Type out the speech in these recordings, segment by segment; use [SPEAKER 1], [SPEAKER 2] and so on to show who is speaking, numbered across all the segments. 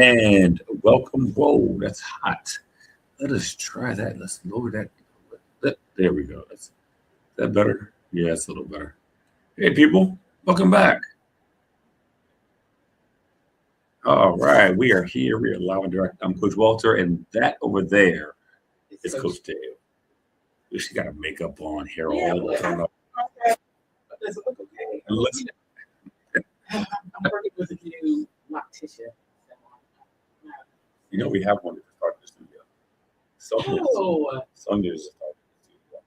[SPEAKER 1] And welcome. Whoa, that's hot. Let us try that. Let's lower that. There we go. Is that better? Yeah, it's a little better. Hey, people, welcome back. All right, we are here. We are live and direct. I'm Coach Walter, and that over there is Coach Dave. She got her makeup on, hair all done up.
[SPEAKER 2] Does it look okay?
[SPEAKER 1] Let's-
[SPEAKER 2] I'm working with a new loctician.
[SPEAKER 1] You know, we have one to start the studio. Sonia just started the studio.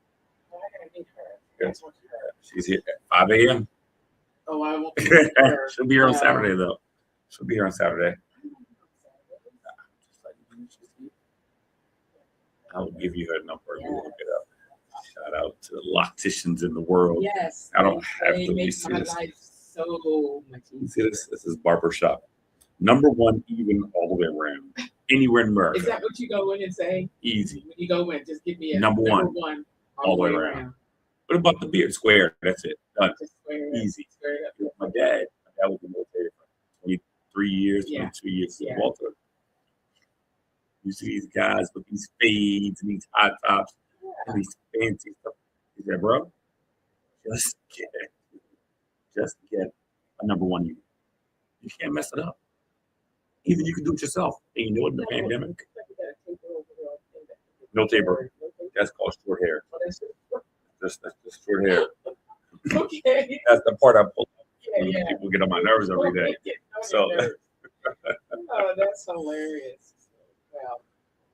[SPEAKER 2] I gotta meet her.
[SPEAKER 1] Yeah.
[SPEAKER 2] I talk to her.
[SPEAKER 1] She's here at 5 a.m.
[SPEAKER 2] Oh, I won't be with her.
[SPEAKER 1] She'll be here on Saturday, though. She'll be here on Saturday. I'll give you her number.
[SPEAKER 2] Yes.
[SPEAKER 1] We'll look it up. Shout out to the locticians in the world.
[SPEAKER 2] Yes.
[SPEAKER 1] I don't have
[SPEAKER 2] they
[SPEAKER 1] to
[SPEAKER 2] make
[SPEAKER 1] see
[SPEAKER 2] my
[SPEAKER 1] this.
[SPEAKER 2] life so much
[SPEAKER 1] You
[SPEAKER 2] easier.
[SPEAKER 1] see this? This is Barbershop. Number one, even all the way around. Anywhere in America.
[SPEAKER 2] Is that what you go in and say?
[SPEAKER 1] Easy.
[SPEAKER 2] When you go in, just give me a
[SPEAKER 1] Number one.
[SPEAKER 2] all the way around.
[SPEAKER 1] What about the beard? Square. That's it. Done.
[SPEAKER 2] Just square it up.
[SPEAKER 1] Easy.
[SPEAKER 2] Square it up.
[SPEAKER 1] My dad was in the military for 23 years,
[SPEAKER 2] Yeah.
[SPEAKER 1] 22 years.
[SPEAKER 2] Yeah.
[SPEAKER 1] Walter. You see these guys with these fades and these hot tops and these fancy stuff. He said, bro, just get a number one unit. You can't mess it up. Even you can do it yourself. And you know, in the pandemic, no taper. That's called short hair. That's just short hair.
[SPEAKER 2] Okay.
[SPEAKER 1] That's the part I pull up when
[SPEAKER 2] Yeah.
[SPEAKER 1] people get on my nerves every day. So-
[SPEAKER 2] Oh, that's hilarious. Wow.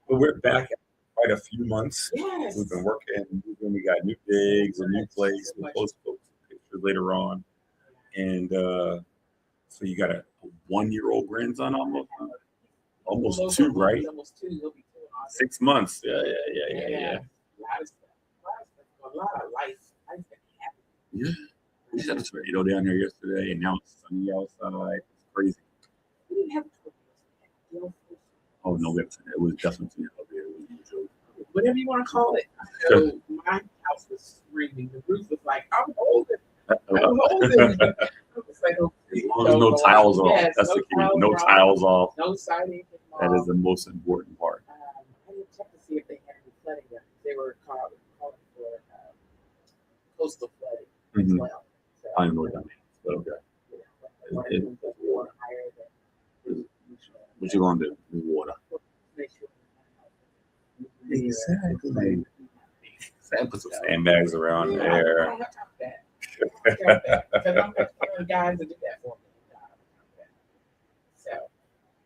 [SPEAKER 1] But we're back at quite a few months.
[SPEAKER 2] Yes.
[SPEAKER 1] We've been working. We got new digs, a new place. We'll post pictures later on. And so you got a 1-year-old grandson almost two, right?
[SPEAKER 2] Almost two. He'll be 2 in August.
[SPEAKER 1] 6 months. Yeah.
[SPEAKER 2] A lot of stuff. A lot of life. Life's been happening.
[SPEAKER 1] Yeah. We just had a tornado down here yesterday, and now it's sunny outside. It's crazy.
[SPEAKER 2] We didn't have tornadoes.
[SPEAKER 1] Oh no, it was definitely out there. It was usual.
[SPEAKER 2] Whatever you want to call it. So my house was screaming. The roof was like, I'm holding. I'm holding. It was like,
[SPEAKER 1] As long as no tiles off.
[SPEAKER 2] Yes,
[SPEAKER 1] That's the key. No
[SPEAKER 2] off,
[SPEAKER 1] tiles off.
[SPEAKER 2] No siding.
[SPEAKER 1] That is the most important part.
[SPEAKER 2] I didn't check to see if they had any flooding yet. They were calling for coastal flooding as
[SPEAKER 1] Mhm.
[SPEAKER 2] well. So,
[SPEAKER 1] I don't know what that means, but okay.
[SPEAKER 2] water higher than
[SPEAKER 1] What you gonna do? Water.
[SPEAKER 2] make sure.
[SPEAKER 1] Exactly. Sam put some sandbags around there.
[SPEAKER 2] I have that. Because I'm one of the guys that do that for me. So,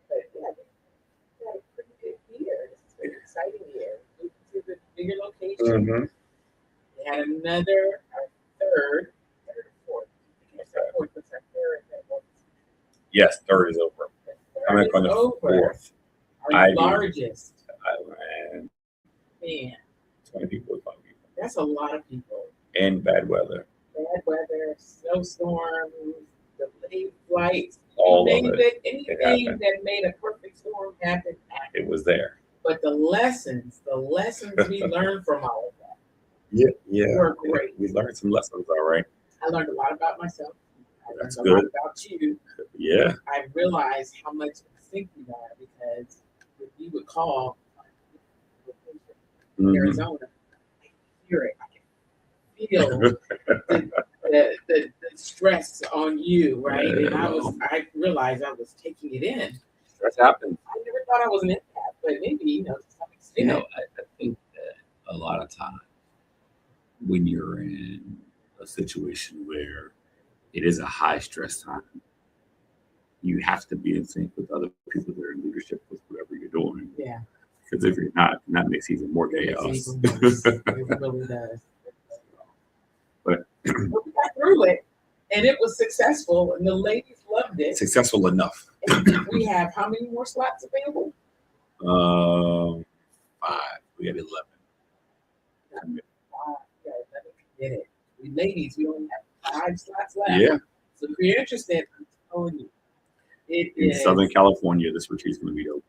[SPEAKER 2] but yeah, we had a pretty good year. This is an exciting year. We went to the bigger location.
[SPEAKER 1] Mm-hmm.
[SPEAKER 2] We had another, our third or fourth. I guess our fourth was our third. That was
[SPEAKER 1] Yes, third is over.
[SPEAKER 2] the
[SPEAKER 1] I'm
[SPEAKER 2] third
[SPEAKER 1] on
[SPEAKER 2] is
[SPEAKER 1] the
[SPEAKER 2] over.
[SPEAKER 1] fourth.
[SPEAKER 2] Our
[SPEAKER 1] I do.
[SPEAKER 2] largest.
[SPEAKER 1] I ran
[SPEAKER 2] Man,
[SPEAKER 1] 20 people, 20 people.
[SPEAKER 2] that's a lot of people.
[SPEAKER 1] And bad weather.
[SPEAKER 2] Bad weather, snowstorms, delayed flights.
[SPEAKER 1] All
[SPEAKER 2] anything
[SPEAKER 1] of it.
[SPEAKER 2] anything
[SPEAKER 1] happened.
[SPEAKER 2] that made a perfect storm happen.
[SPEAKER 1] It was there.
[SPEAKER 2] But the lessons we learned from all of that
[SPEAKER 1] Yeah.
[SPEAKER 2] were great.
[SPEAKER 1] We learned some lessons, all right.
[SPEAKER 2] I learned a lot about myself. I learned
[SPEAKER 1] That's
[SPEAKER 2] a lot
[SPEAKER 1] good.
[SPEAKER 2] about you.
[SPEAKER 1] Yeah.
[SPEAKER 2] I realized how much in sync we are because when you would call
[SPEAKER 1] Mhm.
[SPEAKER 2] Arizona, I can hear it. I can feel the stress on you, right? And I realized I was taking it in.
[SPEAKER 1] That's happened.
[SPEAKER 2] I never thought I was an empath, but maybe, to some extent.
[SPEAKER 1] I think that a lot of time when you're in a situation where it is a high stress time, you have to be in sync with other people that are in leadership with whatever you're doing.
[SPEAKER 2] Yeah.
[SPEAKER 1] Because if you're not, then that makes even more
[SPEAKER 2] It's
[SPEAKER 1] chaos.
[SPEAKER 2] even worse. It really does.
[SPEAKER 1] But
[SPEAKER 2] we got through it, and it was successful, and the ladies loved it.
[SPEAKER 1] successful enough.
[SPEAKER 2] And we have how many more slots available?
[SPEAKER 1] 5. We had 11.
[SPEAKER 2] Yeah, let me get it. We ladies, we only have 5 slots left.
[SPEAKER 1] Yeah.
[SPEAKER 2] So if you're interested, I'm telling you, it
[SPEAKER 1] In
[SPEAKER 2] is.
[SPEAKER 1] Southern California, this retreat's going to be open.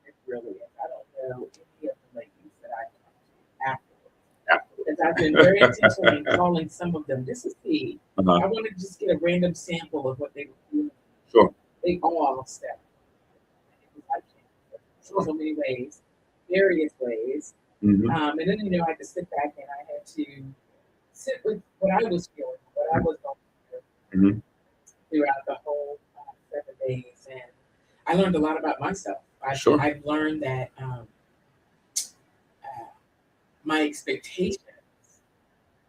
[SPEAKER 2] It really is. I don't know any of the ladies that I talked to afterwards. Because I've been very intentional in calling some of them. This is the.
[SPEAKER 1] Uh-huh.
[SPEAKER 2] I wanted to just get a random sample of what they were doing they all stepped. It was like so many ways, various ways.
[SPEAKER 1] Mhm.
[SPEAKER 2] And then, I had to sit back and I had to sit with what I was feeling, what I was going through
[SPEAKER 1] Mhm.
[SPEAKER 2] throughout the whole 7 days. And I learned a lot about myself.
[SPEAKER 1] Sure.
[SPEAKER 2] I've learned that uh, my expectations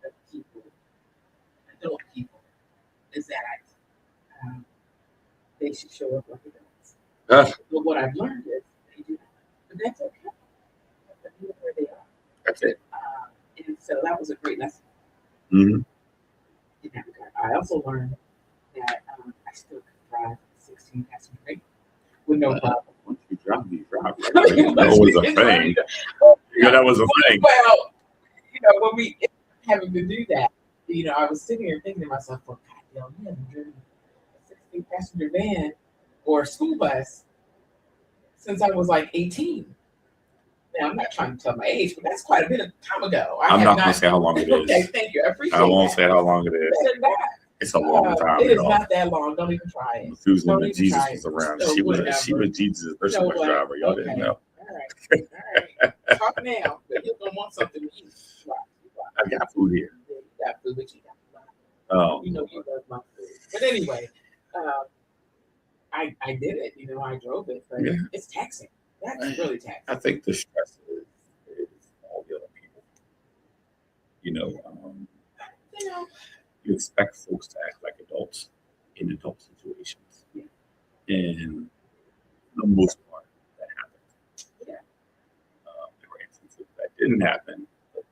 [SPEAKER 2] of people, adult people, is that they should show up like adults.
[SPEAKER 1] Ah,
[SPEAKER 2] But what I've learned is they do not. But that's okay. That's where they are.
[SPEAKER 1] that's it.
[SPEAKER 2] And so that was a great lesson
[SPEAKER 1] Mhm.
[SPEAKER 2] in that regard. I also learned that I still could drive a 16 passenger vehicle with no problem.
[SPEAKER 1] Once you drop, you drop.
[SPEAKER 2] Once
[SPEAKER 1] That was a
[SPEAKER 2] we-
[SPEAKER 1] thing.
[SPEAKER 2] well,
[SPEAKER 1] Yeah, that was a thing.
[SPEAKER 2] well, when we ended up having to do that, I was sitting here thinking to myself, well, goddamn, you haven't driven a 16 passenger van or a school bus since I was like 18. Now, I'm not trying to tell my age, but that's quite a bit of time ago.
[SPEAKER 1] I'm not going to say how long it
[SPEAKER 2] Okay,
[SPEAKER 1] is.
[SPEAKER 2] thank you. I appreciate
[SPEAKER 1] I won't
[SPEAKER 2] that.
[SPEAKER 1] say how long it is.
[SPEAKER 2] Better than that.
[SPEAKER 1] It's a long time.
[SPEAKER 2] It is
[SPEAKER 1] y'all.
[SPEAKER 2] not that long. Don't even try it.
[SPEAKER 1] Methuselah
[SPEAKER 2] Don't
[SPEAKER 1] when
[SPEAKER 2] even
[SPEAKER 1] Jesus
[SPEAKER 2] try
[SPEAKER 1] was
[SPEAKER 2] it.
[SPEAKER 1] around.
[SPEAKER 2] So
[SPEAKER 1] She was
[SPEAKER 2] whatever.
[SPEAKER 1] Jesus'
[SPEAKER 2] You know
[SPEAKER 1] bus
[SPEAKER 2] what?
[SPEAKER 1] driver. Y'all didn't
[SPEAKER 2] Okay.
[SPEAKER 1] know.
[SPEAKER 2] All right. Talk now. But you're going to want something to eat.
[SPEAKER 1] I got food here.
[SPEAKER 2] Yeah, you got food, but you got love.
[SPEAKER 1] Oh,
[SPEAKER 2] You love my food. But anyway, I did it. I drove it, but
[SPEAKER 1] Yeah.
[SPEAKER 2] it's taxing. That's really taxing.
[SPEAKER 1] I think the stress is all the other people. You expect folks to act like adults in adult situations.
[SPEAKER 2] Yeah.
[SPEAKER 1] And for the most part, that happens.
[SPEAKER 2] Yeah.
[SPEAKER 1] There were instances that didn't happen, but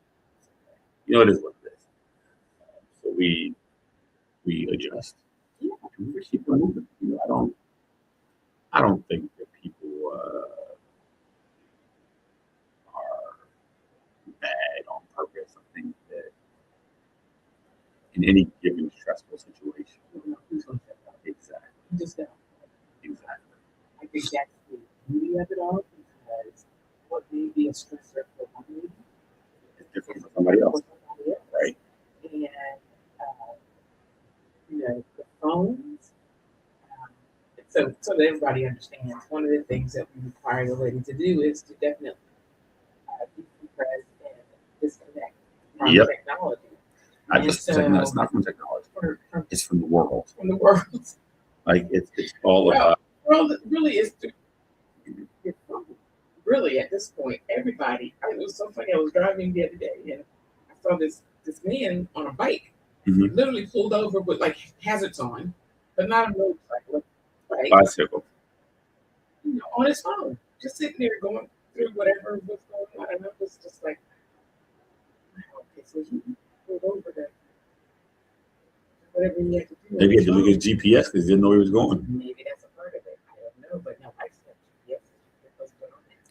[SPEAKER 1] it is what it is. So we adjust.
[SPEAKER 2] Yeah.
[SPEAKER 1] And we keep it moving. I don't think that people are bad on purpose. I think that in any given stressful situation,
[SPEAKER 2] Who's going to say that?
[SPEAKER 1] exactly.
[SPEAKER 2] You just don't.
[SPEAKER 1] Exactly.
[SPEAKER 2] I think that's the beauty of it all, because what may be a stressor for one lady
[SPEAKER 1] It's different for somebody else, right?
[SPEAKER 2] And the phones. So that everybody understands, one of the things that we require the lady to do is to definitely decompress and disconnect from
[SPEAKER 1] Yep.
[SPEAKER 2] technology.
[SPEAKER 1] Not
[SPEAKER 2] And
[SPEAKER 1] just
[SPEAKER 2] so-
[SPEAKER 1] technology. It's not from technology.
[SPEAKER 2] From
[SPEAKER 1] It's from the world.
[SPEAKER 2] the world.
[SPEAKER 1] Like it's all
[SPEAKER 2] Well,
[SPEAKER 1] about.
[SPEAKER 2] world really is your phone. Really, at this point, everybody. It was so funny. I was driving the other day and I saw this man on a bike,
[SPEAKER 1] Mhm.
[SPEAKER 2] literally pulled over with like hazards on, but not a motorcycle, right?
[SPEAKER 1] Bicycle.
[SPEAKER 2] On his phone, just sitting there going through whatever was going on. And I was just like, wow, okay, so he pulled over to whatever he had to do.
[SPEAKER 1] Maybe he had to look at his GPS because he didn't know where he was going.
[SPEAKER 2] Maybe that's a part of it. I don't know, but no, I said yes.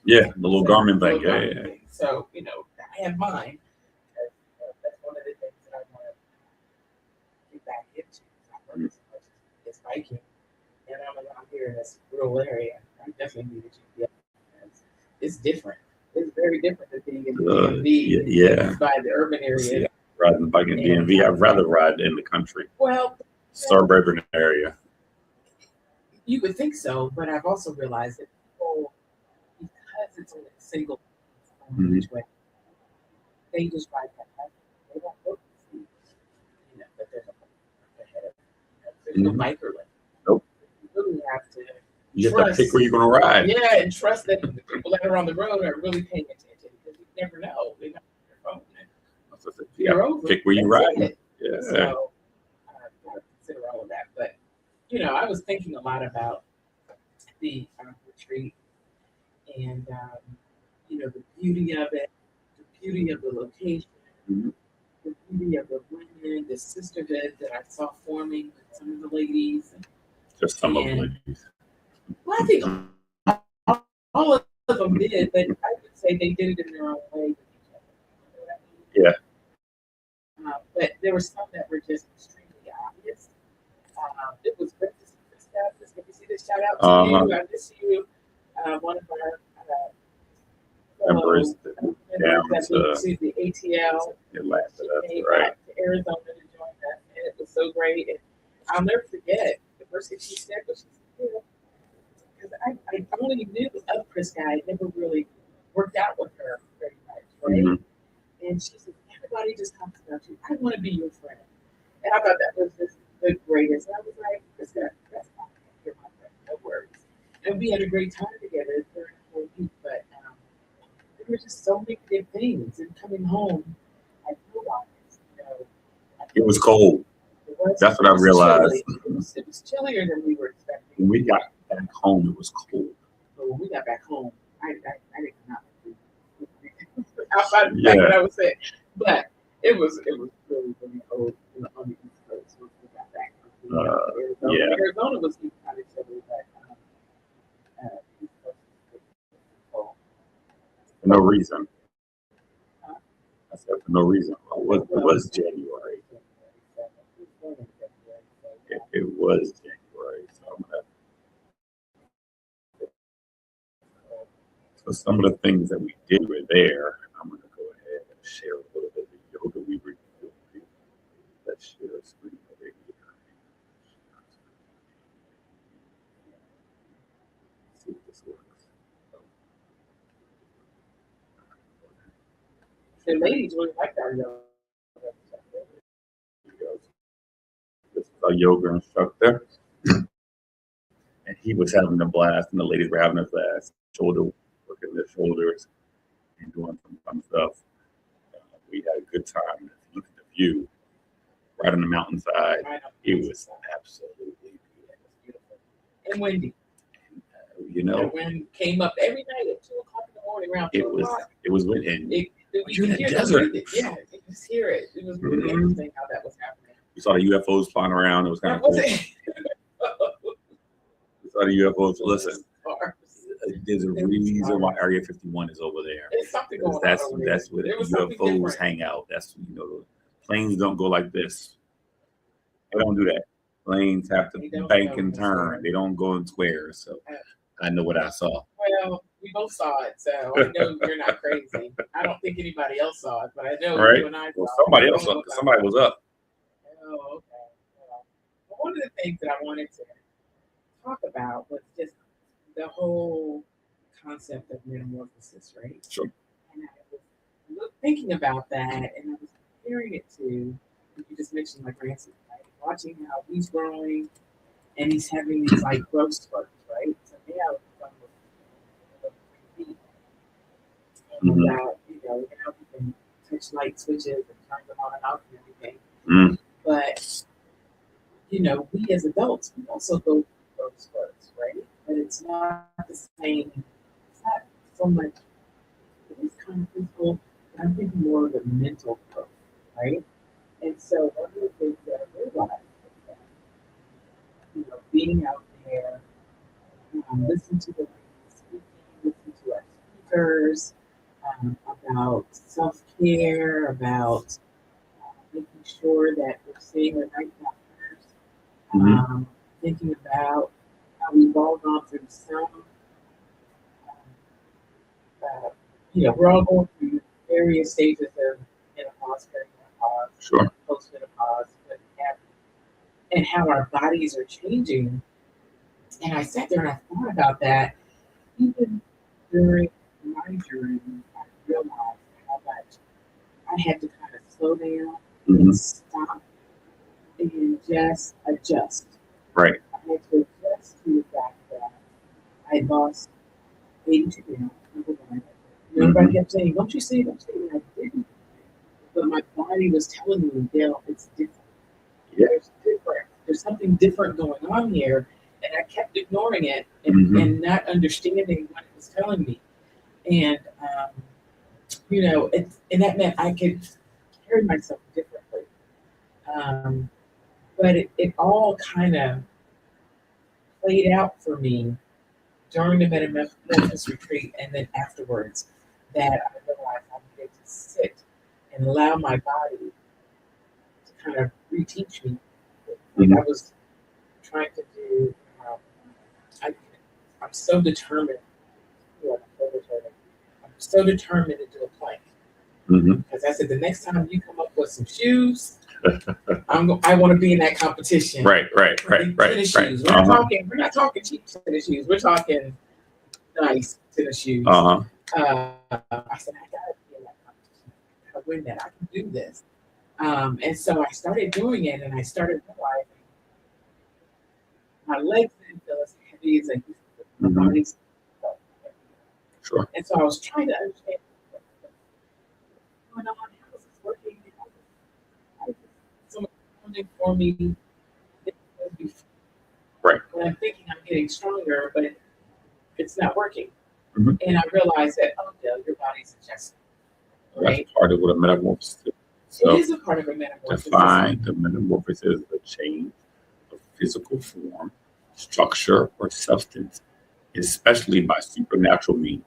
[SPEAKER 1] Yeah, the little Garmin thing.
[SPEAKER 2] Little
[SPEAKER 1] Yeah,
[SPEAKER 2] Garmin
[SPEAKER 1] yeah.
[SPEAKER 2] thing. So, I have mine. That's one of the things that I want to get back into. I love as much as biking. And I'm around here in this rural area. I definitely need a GPS. It's different. It's very different than being in the DMV.
[SPEAKER 1] Yeah.
[SPEAKER 2] By the urban area.
[SPEAKER 1] Yeah. Riding the bike in DMV. I'd rather ride in the country.
[SPEAKER 2] Well,
[SPEAKER 1] Suburban area.
[SPEAKER 2] you would think so, but I've also realized that people, because it's only a single each way, they just ride that bike. They don't look to see, that there's a ahead of there's no biker lane.
[SPEAKER 1] Nope.
[SPEAKER 2] You really have to.
[SPEAKER 1] You have to pick where you're going to ride.
[SPEAKER 2] Yeah, and trust that the people that are on the road are really paying attention, because you never know. They might have their phone. You're over.
[SPEAKER 1] Pick where you
[SPEAKER 2] That's
[SPEAKER 1] ride.
[SPEAKER 2] it.
[SPEAKER 1] Yeah.
[SPEAKER 2] So I consider all of that. But I was thinking a lot about the retreat and the beauty of it, the beauty of the location,
[SPEAKER 1] Mhm.
[SPEAKER 2] the beauty of the women, the sisterhood that I saw forming with some of the ladies.
[SPEAKER 1] Just some of them.
[SPEAKER 2] Well, I think all of them did, but I would say they did it in their own way with each other.
[SPEAKER 1] Yeah.
[SPEAKER 2] But there were some that were just extremely obvious. It was great to see this guy. Let me see this. Shout out to you. I miss you. One of our
[SPEAKER 1] Members down
[SPEAKER 2] that
[SPEAKER 1] to
[SPEAKER 2] to the ATL.
[SPEAKER 1] Atlanta.
[SPEAKER 2] She
[SPEAKER 1] That's
[SPEAKER 2] came
[SPEAKER 1] right.
[SPEAKER 2] out to Arizona to join us, and it was so great. And I'll never forget the first thing she said was, she said, this guy never really worked out with her very much, right?
[SPEAKER 1] Mm-hmm.
[SPEAKER 2] And she said, everybody just talks about you. I want to be your friend. And I thought that was just the greatest. And I was like, that's fine. You're my friend. No worries. And we had a great time together during the whole week. But there were just so many good things. And coming home, I realized,
[SPEAKER 1] It was cold. That's what I realized.
[SPEAKER 2] It was chillier than we were expecting.
[SPEAKER 1] When we got back home, it was cold.
[SPEAKER 2] But when we got back home, I didn't come out outside of the fact that I was sick. But it was really, really cold on the East Coast once we got back. Arizona. Arizona was kind of chilly, but East Coast was cold.
[SPEAKER 1] For no reason. I said for no reason. It was January. It was January. So some of the things that we did were there. I'm going to go ahead and share a little bit of the yoga we were doing. Let's share a screen over here. See if this works.
[SPEAKER 2] The ladies really liked our yoga.
[SPEAKER 1] This is our yoga instructor. And he was having a blast, and the ladies were having a blast. Working their shoulders and doing some fun stuff. We had a good time. Look at the view right on the mountainside. It was absolutely beautiful.
[SPEAKER 2] And windy.
[SPEAKER 1] And,
[SPEAKER 2] the wind came up every night at 2 o'clock in the morning around 2 o'clock.
[SPEAKER 1] It was windy.
[SPEAKER 2] You're in the desert. Yeah, you could just hear it. It was really interesting how that was happening.
[SPEAKER 1] We saw the UFOs flying around. It was kind of cool. We saw the UFOs. Listen, there's a reason why Area 51 is over there.
[SPEAKER 2] There's something going on.
[SPEAKER 1] That's where the UFOs hang out. That's planes don't go like this. They don't do that. Planes have to bank and turn. They don't go in squares. So I know what I saw.
[SPEAKER 2] Well, we both saw it, so I know you're not crazy. I don't think anybody else saw it, but I know you and I saw it.
[SPEAKER 1] Somebody else saw it. Somebody was up.
[SPEAKER 2] Oh, okay. Well, one of the things that I wanted to talk about was just the whole concept of metamorphosis, right?
[SPEAKER 1] Sure.
[SPEAKER 2] And I was thinking about that, and I was comparing it to, you just mentioned like Ransom, right? Watching how he's growing, and he's having these like growth spurts, right? So now it's about, how you can touch light switches and turn them on and off and everything.
[SPEAKER 1] Mm.
[SPEAKER 2] But, we as adults, we also go through growth spurts, right? But it's not the same. It's not so much. It is kind of physical, but I'm thinking more of the mental growth, right? And so one of the things that I realized is that, being out there, listen to the ladies speaking, listen to our speakers, about self-care, about making sure that we're seeing the right doctors, thinking about how we've all gone through some, we're all going through various stages of menopause, perimenopause,
[SPEAKER 1] sure,
[SPEAKER 2] postmenopause, and how our bodies are changing. And I sat there and I thought about that. Even during my journey, I realized how much I had to kind of slow down and stop and just adjust.
[SPEAKER 1] Right.
[SPEAKER 2] I had to adjust to the fact that I lost 82 pounds, number one. Everybody kept saying, don't you see it? I didn't. But my body was telling me, Dale, it's different.
[SPEAKER 1] Yeah.
[SPEAKER 2] There's something different going on here. And I kept ignoring it and not understanding what it was telling me. And, and that meant I could carry myself differently. But it all kind of played out for me during the metamorphosis retreat and then afterwards, that I realized I needed to sit and allow my body to kind of reteach me. Like I was trying to do, I'm so determined. I'm so determined to do a plank. Because I said, the next time you come up with some shoes, I want to be in that competition.
[SPEAKER 1] Right.
[SPEAKER 2] Tennis shoes. We're not talking cheap tennis shoes. We're talking nice tennis shoes.
[SPEAKER 1] Uh-huh.
[SPEAKER 2] I said, I gotta be in that competition. I gotta win that. I can do this. And so I started doing it, and I started realizing my legs didn't feel as heavy as I used to. My
[SPEAKER 1] Mhm.
[SPEAKER 2] body felt heavy.
[SPEAKER 1] Sure.
[SPEAKER 2] And so I was trying to understand what's going on, how is this working, how is so much challenging for me than it was before.
[SPEAKER 1] Right.
[SPEAKER 2] When I'm thinking I'm getting stronger, but it's not working.
[SPEAKER 1] Mhm.
[SPEAKER 2] And I realized that, oh no, your body's adjusting. Right?
[SPEAKER 1] That's part of what a metamorphosis is.
[SPEAKER 2] It
[SPEAKER 1] So
[SPEAKER 2] is a part of a metamorphosis.
[SPEAKER 1] define the metamorphosis, the change of physical form, structure, or substance, especially by supernatural means.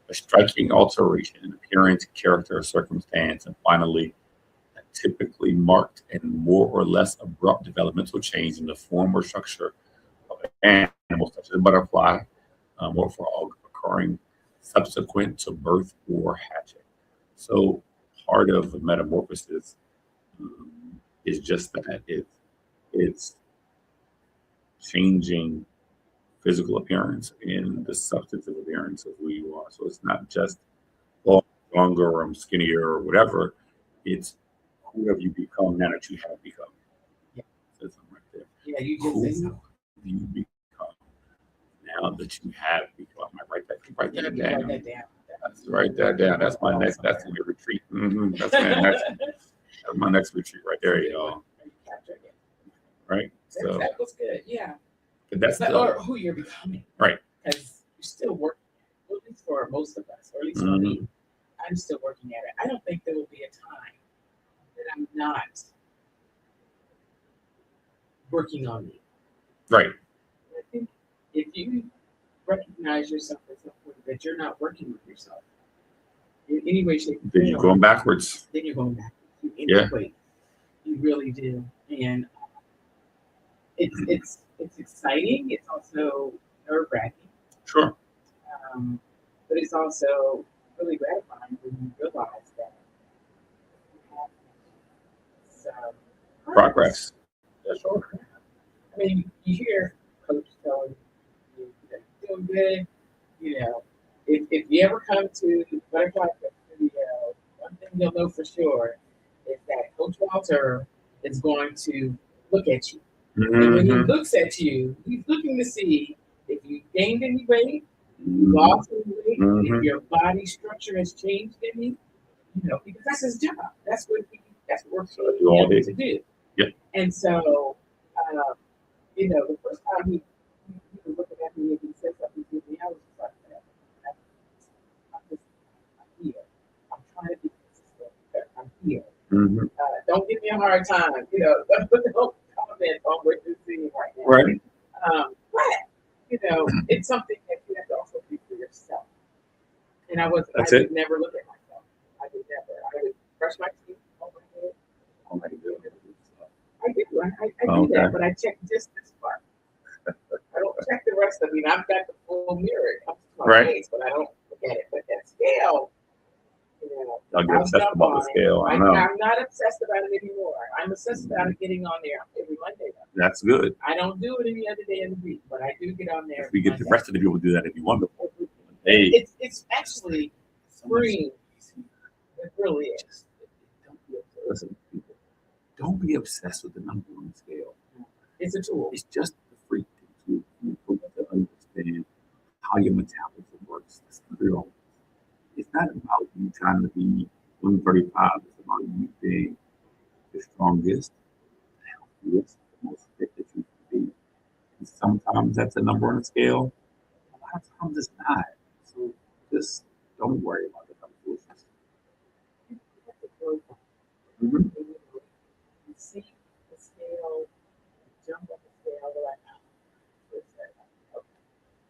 [SPEAKER 1] A striking alteration in appearance, character, or circumstance, and finally, a typically marked and more or less abrupt developmental change in the form or structure of an animal, such as a butterfly, or for all occurring subsequent to birth or hatching. So, part of the metamorphosis is just that it's changing physical appearance and the substantive appearance of who you are. So it's not just, well, I'm stronger or I'm skinnier or whatever. It's who have you become now that you have become.
[SPEAKER 2] Yeah.
[SPEAKER 1] Says something right there.
[SPEAKER 2] Yeah, you just
[SPEAKER 1] Who
[SPEAKER 2] say
[SPEAKER 1] do
[SPEAKER 2] so.
[SPEAKER 1] you become now that you have become? I write that
[SPEAKER 2] Write that
[SPEAKER 1] down.
[SPEAKER 2] down.
[SPEAKER 1] That's write that down. That's my next. That's your retreat. That's my next. That's my next retreat right there, y'all. Right. So
[SPEAKER 2] That was good. Yeah.
[SPEAKER 1] but that's
[SPEAKER 2] Or who you're becoming.
[SPEAKER 1] Right.
[SPEAKER 2] Because you're still working at it, at least for most of us, or at least for
[SPEAKER 1] Mhm.
[SPEAKER 2] me. I'm still working at it. I don't think there will be a time that I'm not working on me.
[SPEAKER 1] Right.
[SPEAKER 2] I think if you recognize yourself at some point that you're not working with yourself in any way, shape, or
[SPEAKER 1] Then you're
[SPEAKER 2] form,
[SPEAKER 1] going backwards.
[SPEAKER 2] then you're going back. In
[SPEAKER 1] Yeah.
[SPEAKER 2] way. You really do. And it's exciting. It's also nerve-wracking.
[SPEAKER 1] Sure.
[SPEAKER 2] But it's also really gratifying when you realize that you have some
[SPEAKER 1] Progress.
[SPEAKER 2] Yeah, sure. I mean, you hear coach telling you that you're doing good. You know, if you ever come to Butterfly Fest Studio, one thing you'll know for sure is that Coach Walter is going to look at you. And when he
[SPEAKER 1] Mhm.
[SPEAKER 2] looks at you, he's looking to see if you gained any weight,
[SPEAKER 1] Mhm.
[SPEAKER 2] lost any weight, if
[SPEAKER 1] Mhm.
[SPEAKER 2] your body structure has changed any, because that's his job. That's what we're
[SPEAKER 1] So you
[SPEAKER 2] paying
[SPEAKER 1] all
[SPEAKER 2] him
[SPEAKER 1] did.
[SPEAKER 2] to do.
[SPEAKER 1] Yep.
[SPEAKER 2] And so, the first time he was looking at me and he said something to me, I was just like, I'm here. I'm trying to be consistent, but I'm here.
[SPEAKER 1] Mhm.
[SPEAKER 2] Don't give me a hard time. Don't comment on what you're seeing right now.
[SPEAKER 1] Right.
[SPEAKER 2] But it's something that you have to also do for yourself. And I would never look at myself. I would never. I would brush my teeth on my head.
[SPEAKER 1] Oh my God.
[SPEAKER 2] I do. I do
[SPEAKER 1] Okay.
[SPEAKER 2] that, but I check just this part. I don't check the rest of it. I've got the full mirror. It comes to my
[SPEAKER 1] Right.
[SPEAKER 2] face, but I don't look at it. But that scale,
[SPEAKER 1] Y'all get
[SPEAKER 2] I'll
[SPEAKER 1] obsessed
[SPEAKER 2] jump
[SPEAKER 1] about the
[SPEAKER 2] on
[SPEAKER 1] scale. I
[SPEAKER 2] it.
[SPEAKER 1] know.
[SPEAKER 2] I'm not obsessed about it anymore. I'm obsessed about it getting on there every Monday. Though.
[SPEAKER 1] That's good.
[SPEAKER 2] I don't do it any other day of the week, but I do get on there.
[SPEAKER 1] If we get the
[SPEAKER 2] Monday.
[SPEAKER 1] rest of the people to do that, it'd be wonderful. Hey,
[SPEAKER 2] It's actually free. It really is.
[SPEAKER 1] Listen, people, don't be obsessed with the number on the scale.
[SPEAKER 2] It's a tool.
[SPEAKER 1] It's just a freak tool to understand how your metabolism works. That's real. It's not about you trying to be 135. It's about you being the strongest, the healthiest, the most fit that you can be. And sometimes that's a number on the scale. A lot of times it's not. So just don't worry about the numbers. Mhm.
[SPEAKER 2] You see the scale, jump on the scale, you're like, okay.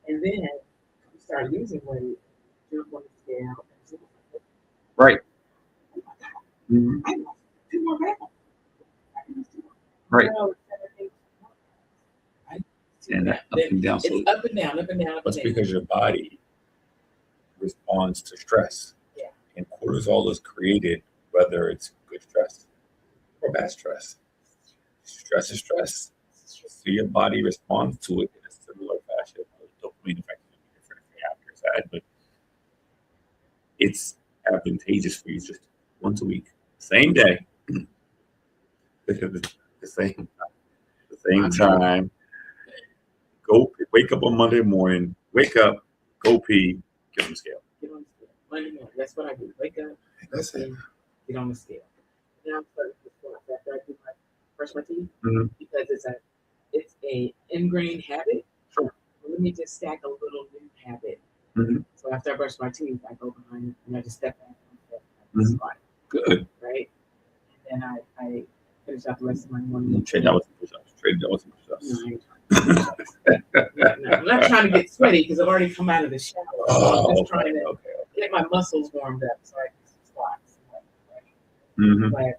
[SPEAKER 2] And then you start losing weight, jump on the scale, and see,
[SPEAKER 1] Right.
[SPEAKER 2] oh my God,
[SPEAKER 1] Mhm.
[SPEAKER 2] I lost 2 more pounds.
[SPEAKER 1] Right. And
[SPEAKER 2] Yeah.
[SPEAKER 1] that up and down. So
[SPEAKER 2] It's up and down, up and down, up and
[SPEAKER 1] that's
[SPEAKER 2] down.
[SPEAKER 1] because your body responds to stress.
[SPEAKER 2] Yeah.
[SPEAKER 1] And cortisol is created whether it's good stress or bad stress. Stress is stress. So your body responds to it in a similar fashion. The dopamine effect is different if you have bad, but it's advantageous for you just once a week, same day, the same time. Go wake up on Monday morning, wake up, go pee, get on the scale.
[SPEAKER 2] Get on the scale. Monday morning. That's what I do. Wake up,
[SPEAKER 1] That's it.
[SPEAKER 2] get on the scale. Now I'm starting to squat after I do brush my teeth because it's a ingrained habit.
[SPEAKER 1] Sure.
[SPEAKER 2] Well, let me just stack a little new habit. So after I brush my teeth, I go behind and I just step back and squat.
[SPEAKER 1] Good.
[SPEAKER 2] Right? And then I finish out the rest of my morning.
[SPEAKER 1] Trade that with some push-ups. Trade that with some push-ups.
[SPEAKER 2] No, I ain't no, I'm not trying to get sweaty because I've already come out of the shower. So I'm just trying to get my muscles warmed up so I can squat. But,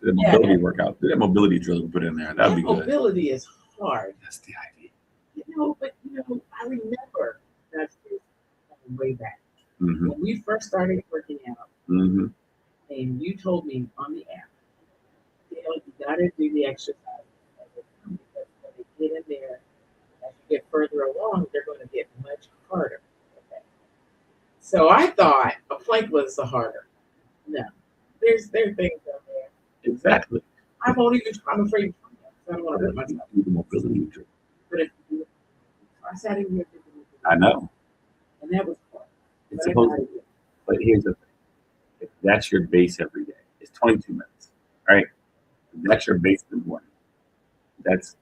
[SPEAKER 1] the mobility workout. Do that mobility drill we put in there. That'd be good.
[SPEAKER 2] Mobility is hard.
[SPEAKER 1] That's the idea.
[SPEAKER 2] But I remember that way back when we first started working out, and you told me on the app, you gotta do the exercise. Because when they get in there, as you get further along, they're going to get much harder. Okay. So I thought a plank was the harder. No, there are things out there.
[SPEAKER 1] Exactly.
[SPEAKER 2] I'm afraid to try that. So I don't want to hurt myself.
[SPEAKER 1] Do the mobility drill.
[SPEAKER 2] But if you do it, I sat in here.
[SPEAKER 1] I know.
[SPEAKER 2] And that was hard.
[SPEAKER 1] It's supposed to be. But here's the thing. If that's your base every day, it's 22 minutes, right? If that's your base in the morning. That's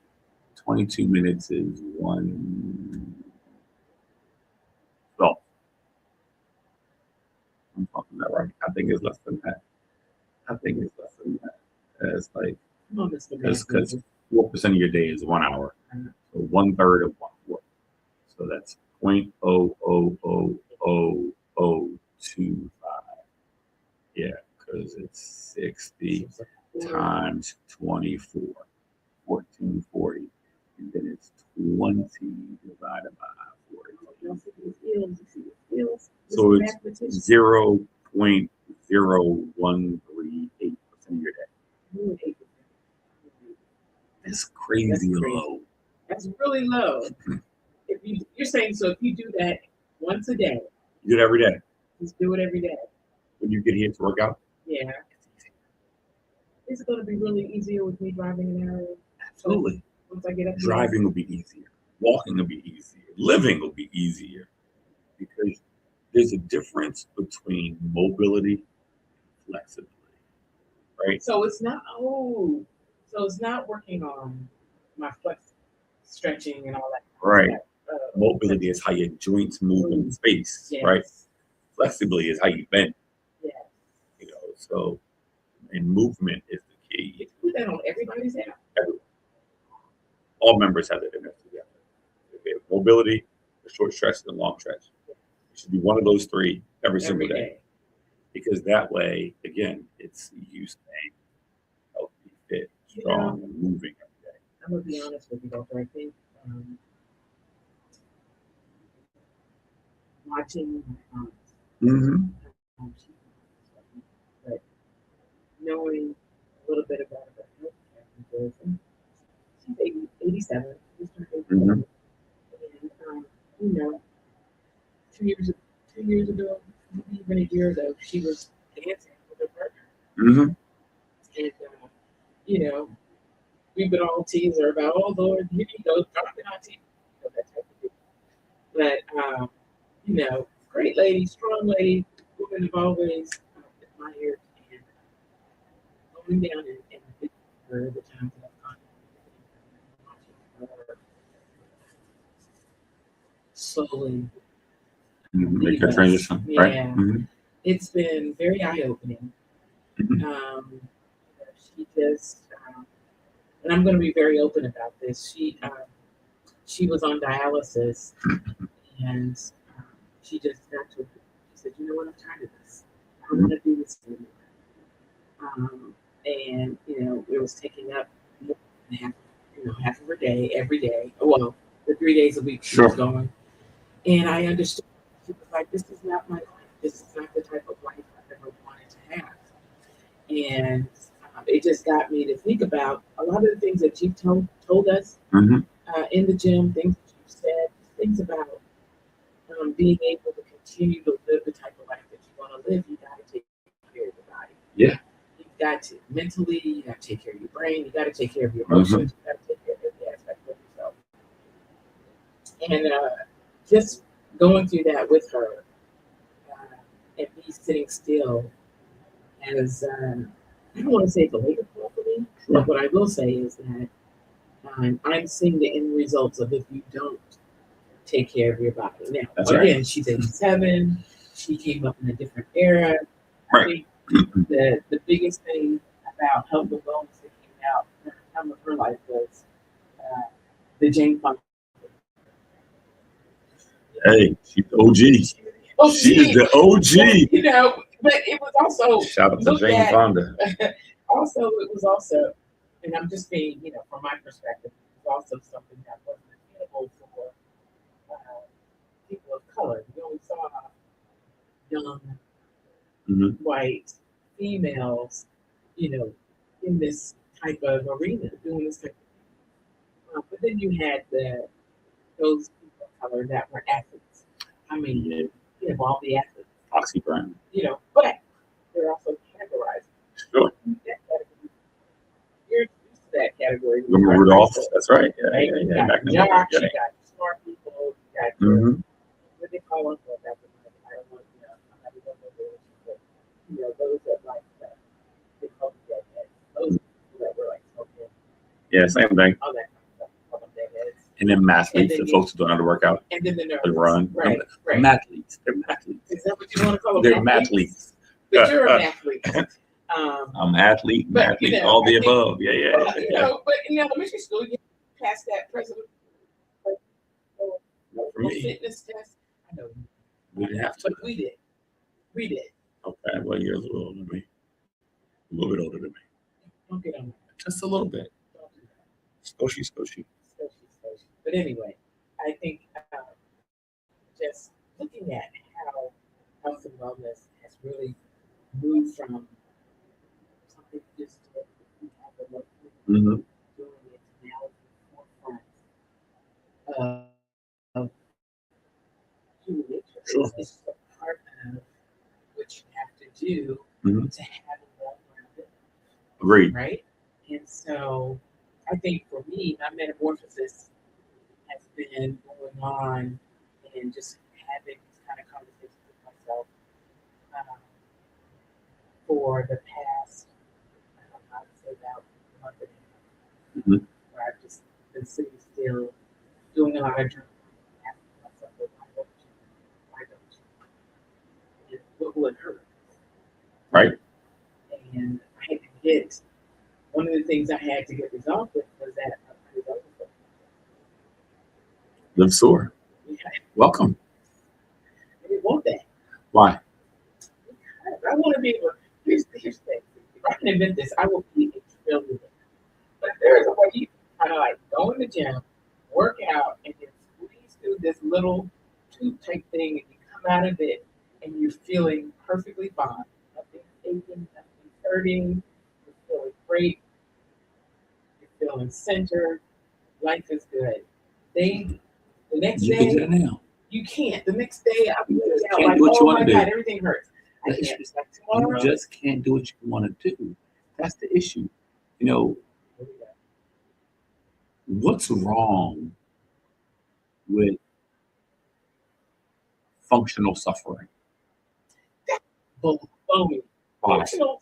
[SPEAKER 1] 22 minutes is 1:12. I'm talking that right. I think it's less than that. It's like because 4% of your day is 1 hour. So 1/3 of 1/4. So that's 0.0000025. Yeah, because it's 60 times 24, 1440, and then it's 20 divided by 40. So it's 0.0138% of your day. That's crazy low.
[SPEAKER 2] That's really low. If you're saying so, if you do that once a day,
[SPEAKER 1] you do it every day.
[SPEAKER 2] Just do it every day.
[SPEAKER 1] When you get here to work out?
[SPEAKER 2] Yeah. Is it going to be really easier with me driving an hour?
[SPEAKER 1] Absolutely.
[SPEAKER 2] Once I get up
[SPEAKER 1] driving will be easier. Walking will be easier. Living will be easier. Because there's a difference between mobility and flexibility. Right?
[SPEAKER 2] So it's not working on my flex stretching and all that.
[SPEAKER 1] Right. Mobility is how your joints move in space, right? Flexibility is how you bend.
[SPEAKER 2] Yeah.
[SPEAKER 1] So and movement is the key.
[SPEAKER 2] You put that on everybody's app.
[SPEAKER 1] Everyone. All members have it in there together. They have mobility, the short stretch, and the long stretch. It should be one of those three every single day. Because that way, again, it's you staying healthy, fit, strong, and moving every day.
[SPEAKER 2] I'm gonna be honest with you, Doctor. I think watching my aunt, but knowing a little bit about her health care, she's 87. She's turned 87. And 2 years ago, even a year ago, she was dancing with her partner. And we would all tease her about, oh Lord, here you go, dropping on TV, that type of thing. But great lady, strong lady, women have always admired and going down and thinking her the times that I've gone watching her slowly
[SPEAKER 1] make a transition, right?
[SPEAKER 2] It's been very eye-opening. She just, and I'm going to be very open about this. She was on dialysis, and she just got to. She said, "You know what? I'm tired of this. I don't want to do this anymore." And it was taking up more than half of her day every day. Well, the 3 days a week she was going, and I understood. She was like, "This is not my life. This is not the type of life I've ever wanted to have." And it just got me to think about a lot of the things that you've told us in the gym, things that you've said, things about being able to continue to live the type of life that you want to live, you got to take care of your body.
[SPEAKER 1] Yeah.
[SPEAKER 2] You've got to mentally, you got to take care of your brain, you got to take care of your emotions, you got to take care of every aspect of yourself. And just going through that with her and me sitting still as I don't want to say it's a wake-up call for me, but what I will say is that I'm seeing the end results of if you don't take care of your body. Now,
[SPEAKER 1] That's
[SPEAKER 2] again,
[SPEAKER 1] right.
[SPEAKER 2] she's 87. She came up in a different era.
[SPEAKER 1] Right.
[SPEAKER 2] I think the biggest thing about health and wellness that came out at the time of her life was the Jane Fonda.
[SPEAKER 1] Hey, she's the OG. She is the OG.
[SPEAKER 2] You know, but it was also
[SPEAKER 1] Shout out to Jane Fonda.
[SPEAKER 2] Also, it was also, and I'm just being, you know, from my perspective, it was also something that wasn't attainable for people of color. We only saw young white females, you know, in this type of arena doing this type of thing. But then you had those people of color that were athletes. I mean, you have all the athletes.
[SPEAKER 1] Foxy Brown.
[SPEAKER 2] You know, but they're also categorized.
[SPEAKER 1] Sure.
[SPEAKER 2] You're used to that category.
[SPEAKER 1] Remember Rudolph? That's right. Yeah,
[SPEAKER 2] Right?
[SPEAKER 1] yeah,
[SPEAKER 2] You
[SPEAKER 1] yeah.
[SPEAKER 2] got
[SPEAKER 1] Back in the
[SPEAKER 2] jocks, you
[SPEAKER 1] day.
[SPEAKER 2] got smart people, you got what they call them, I don't know, you know, I'm not even gonna go there, but you know, those that like they call them deadheads. Those people that were like smoking,
[SPEAKER 1] Yeah, same thing.
[SPEAKER 2] all that kind of stuff, call them deadheads.
[SPEAKER 1] And then mathletes, the folks who don't know how to work out.
[SPEAKER 2] And then the nerds.
[SPEAKER 1] They run.
[SPEAKER 2] Right.
[SPEAKER 1] Mathletes. They're mathletes.
[SPEAKER 2] Is that what you want to call them?
[SPEAKER 1] They're mathletes.
[SPEAKER 2] But you're an athlete.
[SPEAKER 1] I'm athlete,
[SPEAKER 2] you know,
[SPEAKER 1] all the
[SPEAKER 2] think,
[SPEAKER 1] above. Yeah.
[SPEAKER 2] Well, you know, but in elementary school, you passed that president
[SPEAKER 1] For me,
[SPEAKER 2] fitness test. I know
[SPEAKER 1] we didn't have to.
[SPEAKER 2] but we did. We did.
[SPEAKER 1] Okay, well, you're a little older than me. A little bit older than me.
[SPEAKER 2] Don't get on that.
[SPEAKER 1] Just a little bit.
[SPEAKER 2] Don't do that.
[SPEAKER 1] Scoshy.
[SPEAKER 2] But anyway, I think just looking at how health and wellness has really moved from something just to have a luxury doing it now at the forefront of human nature.
[SPEAKER 1] Sure.
[SPEAKER 2] It's a part of what you have to do to have a well-rounded.
[SPEAKER 1] Agreed.
[SPEAKER 2] Right? And so I think for me, my metamorphosis has been going on and just having these kind of conversations with myself for the past, I would say about a month and a half, where I've just been sitting still, doing a lot of journaling, asking myself, well, why don't you? And what will it hurt?
[SPEAKER 1] Right.
[SPEAKER 2] And I had to get, one of the things I had to get resolved with was that I was over.
[SPEAKER 1] Live sore.
[SPEAKER 2] Yeah.
[SPEAKER 1] Welcome.
[SPEAKER 2] I didn't want that.
[SPEAKER 1] Why?
[SPEAKER 2] I want to be able. Here's the thing. If I can invent this, I will be a trillionaire. But there is a way you kind of like go in the gym, work out, and then squeeze through this little tube type thing, and you come out of it, and you're feeling perfectly fine. Nothing's aching, nothing's hurting. You're feeling great. You're feeling centered. Life is good. The next
[SPEAKER 1] You
[SPEAKER 2] day,
[SPEAKER 1] can do it now.
[SPEAKER 2] you can't. The next day, I'll be
[SPEAKER 1] Can't
[SPEAKER 2] like,
[SPEAKER 1] do what you
[SPEAKER 2] oh
[SPEAKER 1] want
[SPEAKER 2] my
[SPEAKER 1] to
[SPEAKER 2] God,
[SPEAKER 1] do.
[SPEAKER 2] everything hurts. I
[SPEAKER 1] That's
[SPEAKER 2] can't.
[SPEAKER 1] just,
[SPEAKER 2] Like tomorrow,
[SPEAKER 1] you just can't do what you want to do. That's the issue. You know, what's wrong with functional suffering?
[SPEAKER 2] baloney.
[SPEAKER 1] Why?
[SPEAKER 2] Functional.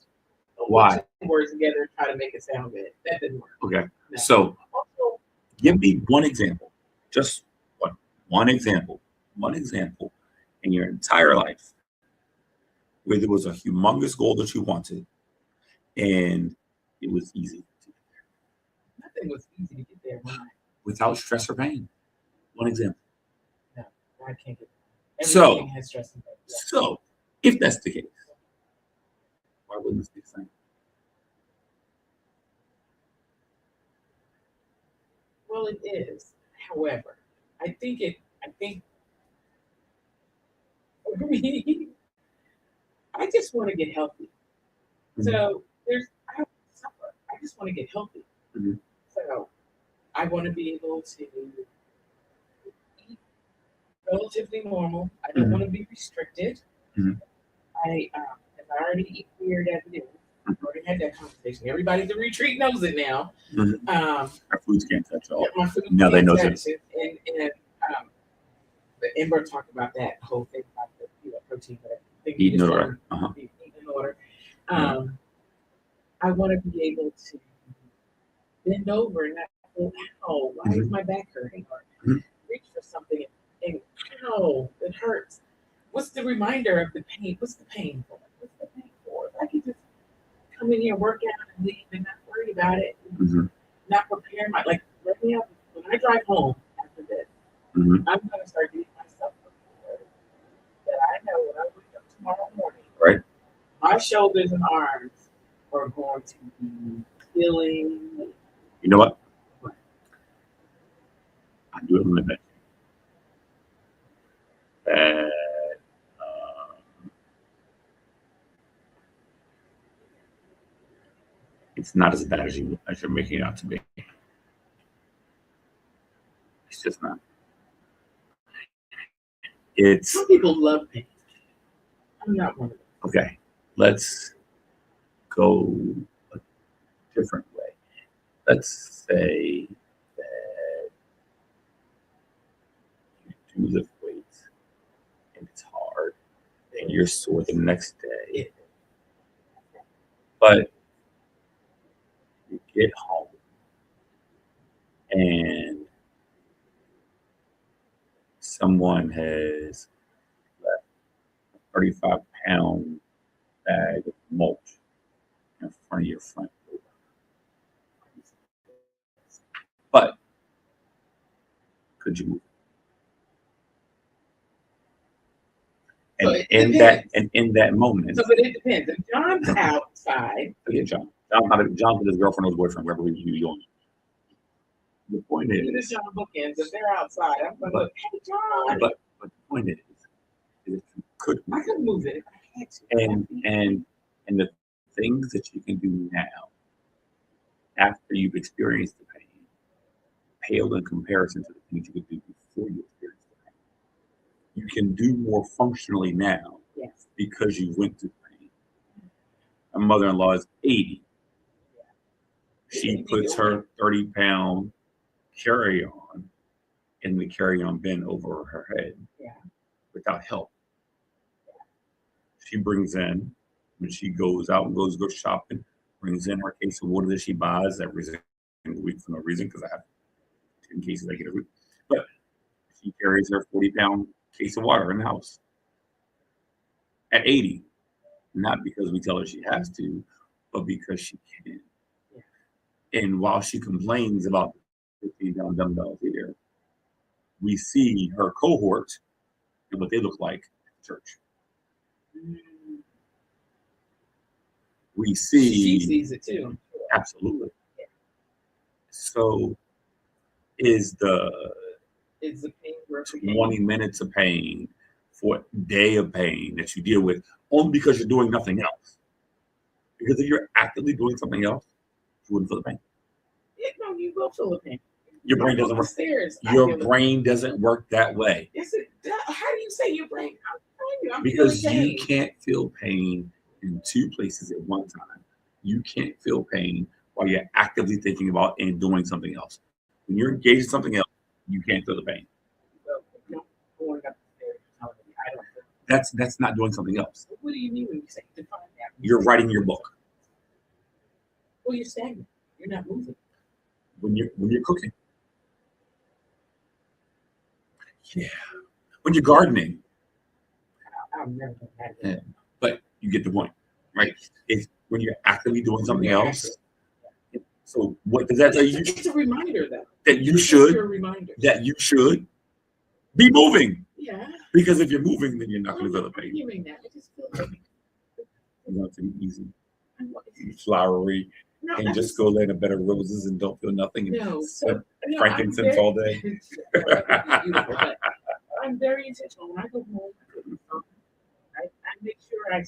[SPEAKER 1] Why?
[SPEAKER 2] Put two words together and try to make it sound good. That didn't work.
[SPEAKER 1] Okay.
[SPEAKER 2] No.
[SPEAKER 1] So
[SPEAKER 2] Also,
[SPEAKER 1] give me one example. Just one example in your entire life where there was a humongous goal that you wanted and it was easy to get there.
[SPEAKER 2] nothing was easy to get there. Why?
[SPEAKER 1] Without stress or pain. One example.
[SPEAKER 2] No, I can't get there.
[SPEAKER 1] So-
[SPEAKER 2] Everything has stress and pain. Yeah.
[SPEAKER 1] So if that's the case, why wouldn't this be the same?
[SPEAKER 2] Well, it is. However, I think for me, I just want to get healthy. So I don't suffer. I just want to get healthy.
[SPEAKER 1] Mhm.
[SPEAKER 2] So I want to be able to eat relatively normal. I don't want to be restricted.
[SPEAKER 1] Mhm.
[SPEAKER 2] If I already eat weird as it is, I've already had that conversation. Everybody at the retreat knows it now.
[SPEAKER 1] Mhm. Our foods can't touch all.
[SPEAKER 2] My food
[SPEAKER 1] Now they know
[SPEAKER 2] it. And we're talking about that whole thing about the protein, but
[SPEAKER 1] Eat in order.
[SPEAKER 2] eat in order. I want to be able to bend over and not go, ow, why is my back hurting? Or reach for something and ow, it hurts. What's the reminder of the pain? What's the pain for? What's the pain for? If I could just come in here, work out, and leave, and not worry about it, not prepare like let me up when I drive home after this. I'm gonna start getting myself prepared that I know when I wake up tomorrow morning,
[SPEAKER 1] right?
[SPEAKER 2] My shoulders and arms are going to be feeling.
[SPEAKER 1] You know what? I do it on the bed. It's not as bad as you're making it out to be. It's just not.
[SPEAKER 2] Some people love pain. I'm not one of them.
[SPEAKER 1] Okay, let's go a different way. Let's say that you do lift weights and it's hard and you're sore the next day, but you get home and someone has left a 35-pound bag of mulch in front of your front door. But could you move? And
[SPEAKER 2] so
[SPEAKER 1] in that moment.
[SPEAKER 2] So, but it depends. If John's outside.
[SPEAKER 1] Forget John. John with his girlfriend or his boyfriend, wherever he going. The point is.
[SPEAKER 2] John bookends. If they're outside, I'm going to look, hey, John.
[SPEAKER 1] But the point is if you could move,
[SPEAKER 2] I could move it if I had to.
[SPEAKER 1] And the things that you can do now, after you've experienced the pain, pale in comparison to the things you could do before you experienced the pain. You can do more functionally now because you went through the pain. My mother-in-law is 80. She puts her 30-pound carry-on in the carry-on bin over her head without help. She brings in, when she goes out and goes shopping, brings in her case of water that she buys every single week for no reason, because I have 10 cases I get every week. But she carries her 40-pound case of water in the house at 80, not because we tell her she has to, but because she can. And while she complains about 15-pound dumbbells here, we see her cohort and what they look like at church. We see.
[SPEAKER 2] She sees it too.
[SPEAKER 1] Absolutely. So is the
[SPEAKER 2] pain
[SPEAKER 1] 20 minutes of pain for a day of pain that you deal with only because you're doing nothing else? Because if you're actively doing something else, you wouldn't feel the pain.
[SPEAKER 2] No, you will feel the pain.
[SPEAKER 1] Your brain doesn't work. Your brain doesn't work that way.
[SPEAKER 2] How do you say your brain?
[SPEAKER 1] Because you can't feel pain in two places at one time. You can't feel pain while you're actively thinking about and doing something else. When you're engaged in something else, you can't feel the pain. That's not doing something else.
[SPEAKER 2] What do you mean when you say define that?
[SPEAKER 1] You're writing your book.
[SPEAKER 2] Well, you're stagnant. You're not moving.
[SPEAKER 1] When you're cooking. Yeah. When you're gardening.
[SPEAKER 2] I've never done that.
[SPEAKER 1] But you get the point, right? It's when you're actively doing something else. So what does that tell you?
[SPEAKER 2] It's a reminder, though.
[SPEAKER 1] That you should be moving.
[SPEAKER 2] Yeah.
[SPEAKER 1] Because if you're moving, then you're not going to feel the pain.
[SPEAKER 2] You're doing that. It just feels like
[SPEAKER 1] you want to be easy, flowery, and just go lay in a bed of roses and don't feel nothing. Frankincense all day.
[SPEAKER 2] Beautiful, but I'm very intentional. When I go home, I make sure I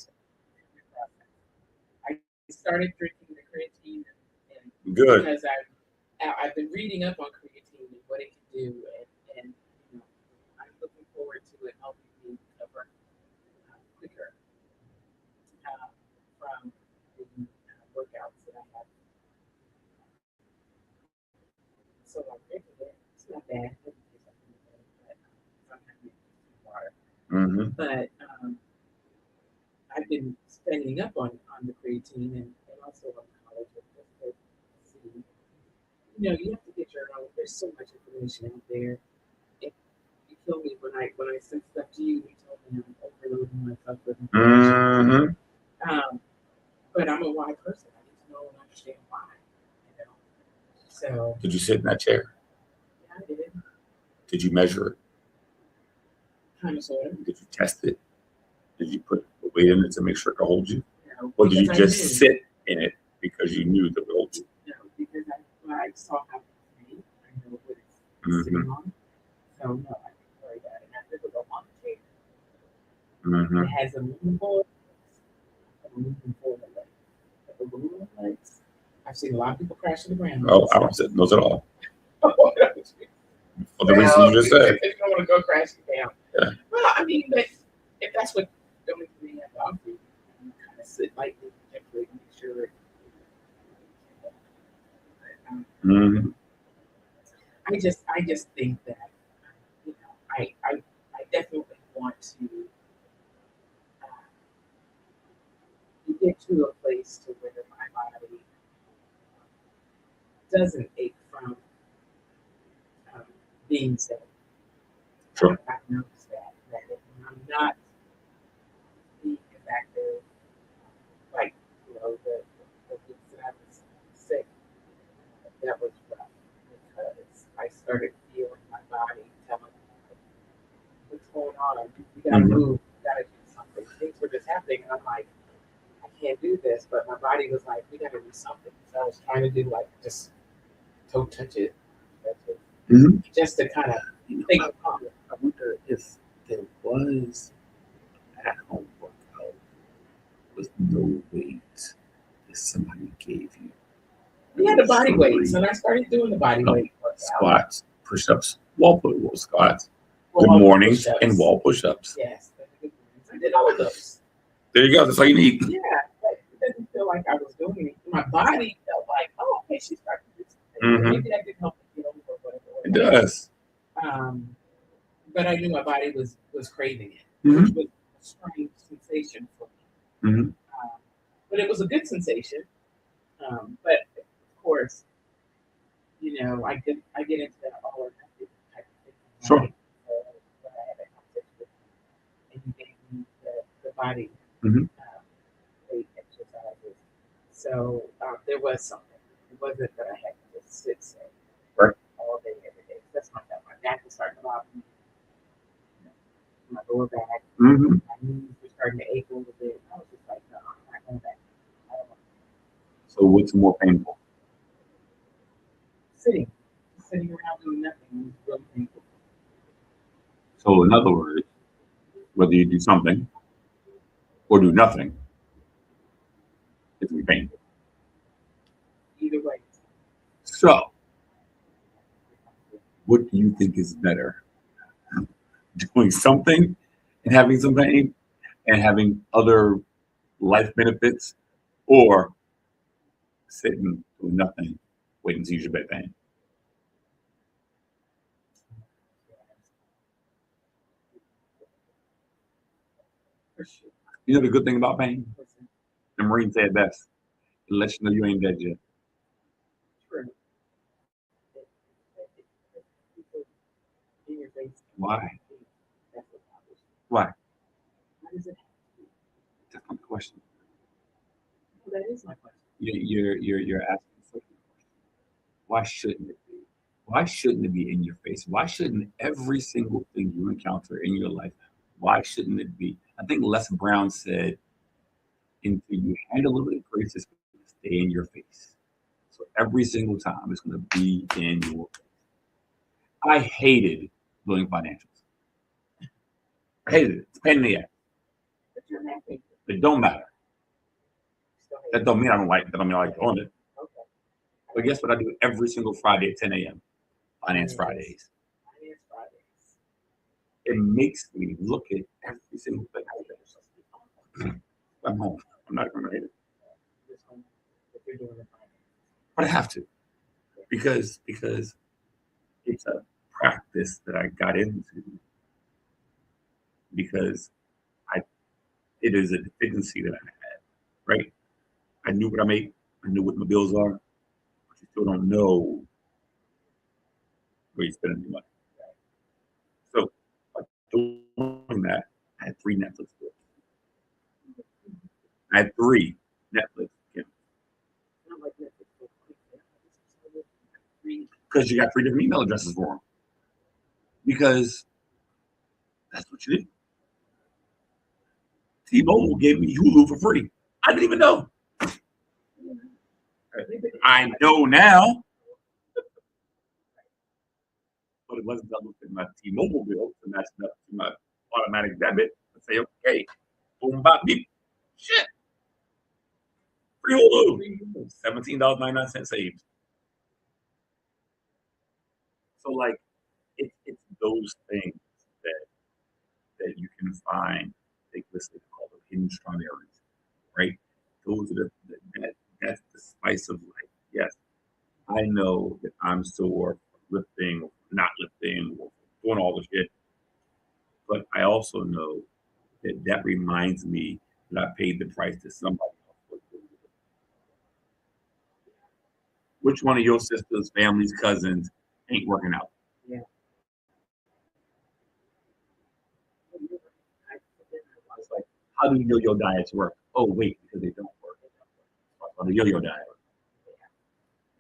[SPEAKER 2] started drinking the creatine, and
[SPEAKER 1] good,
[SPEAKER 2] because I've been reading up on creatine and what it can do, and I'm looking forward
[SPEAKER 1] Mm-hmm.
[SPEAKER 2] But I've been spending up on the creatine and also on college just to see. You know, you have to get your own. There's so much information out there. And you kill me when I send stuff to you. You tell me I'm overloading myself with information.
[SPEAKER 1] Mm-hmm.
[SPEAKER 2] But I'm a why person. I need to know and understand why. You know. So
[SPEAKER 1] Did you sit in that chair?
[SPEAKER 2] yeah, I did.
[SPEAKER 1] Did you measure it?
[SPEAKER 2] Kind of sort of.
[SPEAKER 1] Did you test it? Did you put the weight in it to make sure it could hold you?
[SPEAKER 2] No,
[SPEAKER 1] Or did you
[SPEAKER 2] because I
[SPEAKER 1] just
[SPEAKER 2] knew.
[SPEAKER 1] sit in it because you knew that it would hold you?
[SPEAKER 2] No, because I saw how it's made. I know what it's
[SPEAKER 1] Mm-hmm.
[SPEAKER 2] sitting on. So no, I didn't worry about it. And I think it was a long chair.
[SPEAKER 1] Mm-hmm.
[SPEAKER 2] It has aluminum legs. The aluminum legs. I've seen a lot of people crash to the ground.
[SPEAKER 1] Oh, I don't sit those at all.
[SPEAKER 2] For
[SPEAKER 1] For the reasons you just said.
[SPEAKER 2] You don't want to go crashing down.
[SPEAKER 1] Yeah.
[SPEAKER 2] Well, I mean, but if that's what the only thing I have to do, you kind of sit lightly, gently, and make sure.
[SPEAKER 1] Mm-hmm.
[SPEAKER 2] I just think that you know I definitely want to get to a place to where my body doesn't ache from being sick.
[SPEAKER 1] Sure.
[SPEAKER 2] I've noticed that if I'm not being as active, like you know the weeks that I was sick, that was rough because I started feeling my body telling me what's going on. You gotta
[SPEAKER 1] Mm-hmm.
[SPEAKER 2] move. You gotta do something. Things were just happening, and I'm like, I can't do this. But my body was like, we gotta do something. So I was trying to do like just don't touch it,
[SPEAKER 1] Mm-hmm.
[SPEAKER 2] just to kind of think about it.
[SPEAKER 1] I wonder if there was at home workout with no weight that somebody gave you.
[SPEAKER 2] We had the body weights, and I started doing the body weight workout.
[SPEAKER 1] Squats, push-ups, wall squats,
[SPEAKER 2] Wall
[SPEAKER 1] good mornings,
[SPEAKER 2] push-ups.
[SPEAKER 1] and wall push-ups.
[SPEAKER 2] Yes, I did all of those.
[SPEAKER 1] There you go. That's all you need.
[SPEAKER 2] Yeah, but it didn't feel like I was doing anything. My body felt like, oh, okay, she's starting to do something.
[SPEAKER 1] Mhm.
[SPEAKER 2] Maybe that did help me get over whatever.
[SPEAKER 1] It does.
[SPEAKER 2] But I knew my body was craving it,
[SPEAKER 1] Mhm.
[SPEAKER 2] which was a strange sensation for me.
[SPEAKER 1] Mm-hmm.
[SPEAKER 2] But it was a good sensation. But of course, you know, I get into that all or nothing type of thing.
[SPEAKER 1] Sure.
[SPEAKER 2] Right? When I had that conversation with you, and you gave me the body
[SPEAKER 1] Mhm.
[SPEAKER 2] weight exercises. So there was something. It wasn't that I had to just sit still
[SPEAKER 1] Right.
[SPEAKER 2] all day, every day. That's not that. My back was starting to bother me. My lower back,
[SPEAKER 1] Mm-hmm.
[SPEAKER 2] my knees were starting to ache a little bit. I was just like, no, I'm not going back. I don't want to.
[SPEAKER 1] So what's more painful?
[SPEAKER 2] Sitting around doing nothing was really painful.
[SPEAKER 1] So in other words, whether you do something or do nothing, it's gonna be painful.
[SPEAKER 2] Either way.
[SPEAKER 1] So what do you think is better? Doing something and having some pain and having other life benefits, or sitting doing nothing, waiting to use your bed pain?
[SPEAKER 2] For sure.
[SPEAKER 1] You know the good thing about pain?
[SPEAKER 2] Listen,
[SPEAKER 1] The Marines say it best. It lets you know you ain't dead yet.
[SPEAKER 2] true. People in your face.
[SPEAKER 1] Why?
[SPEAKER 2] That's what bothers me.
[SPEAKER 1] Why?
[SPEAKER 2] Why does it have to be?
[SPEAKER 1] That's not the question.
[SPEAKER 2] Well, that is my question.
[SPEAKER 1] You're asking such a question. Why shouldn't it be? Why shouldn't it be in your face? Why shouldn't every single thing you encounter in your life, why shouldn't it be? I think Les Brown said, until you handle it with grace, it's going to stay in your face. So every single time, it's going to be in your face. I hated doing financials. I hated it. It's a pain in the ass.
[SPEAKER 2] But you're happy.
[SPEAKER 1] It don't matter.
[SPEAKER 2] Still hate
[SPEAKER 1] That don't mean I don't like. That don't mean I like doing it.
[SPEAKER 2] Okay.
[SPEAKER 1] But guess what I do every single Friday at 10 a.m. Finance
[SPEAKER 2] Yes.
[SPEAKER 1] Fridays.
[SPEAKER 2] Finance Fridays.
[SPEAKER 1] It makes me look at every single thing. I'm home. I'm not even ready.
[SPEAKER 2] Just home. If you're doing the finance.
[SPEAKER 1] But I have to because it's a practice that I got into because it is a deficiency that I had, right? I knew what I make, I knew what my bills are, but you still don't know where you're spending your money. So by doing that, I had 3 Netflix bills. I had 3 Netflix accounts. Because you got 3 different email addresses for them. Because that's what you do. T-Mobile gave me Hulu for free. I didn't even know. I know now, but it wasn't until I looked at my T-Mobile bill to match it up to my automatic debit and say, okay, boom, bop, beep, shit, free Hulu, $17.99 saved. So like, it's those things that you can find. They listen called the hidden strawberries, right? Those are that's the spice of life. Yes, I know that I'm still lifting, not lifting, or doing all the shit, but I also know that reminds me that I paid the price to somebody else. Which one of your sisters, families, cousins ain't working out?
[SPEAKER 2] Yeah.
[SPEAKER 1] It's like, how do yo-yo diets work? Oh, wait, because they don't work. On the yo-yo diet.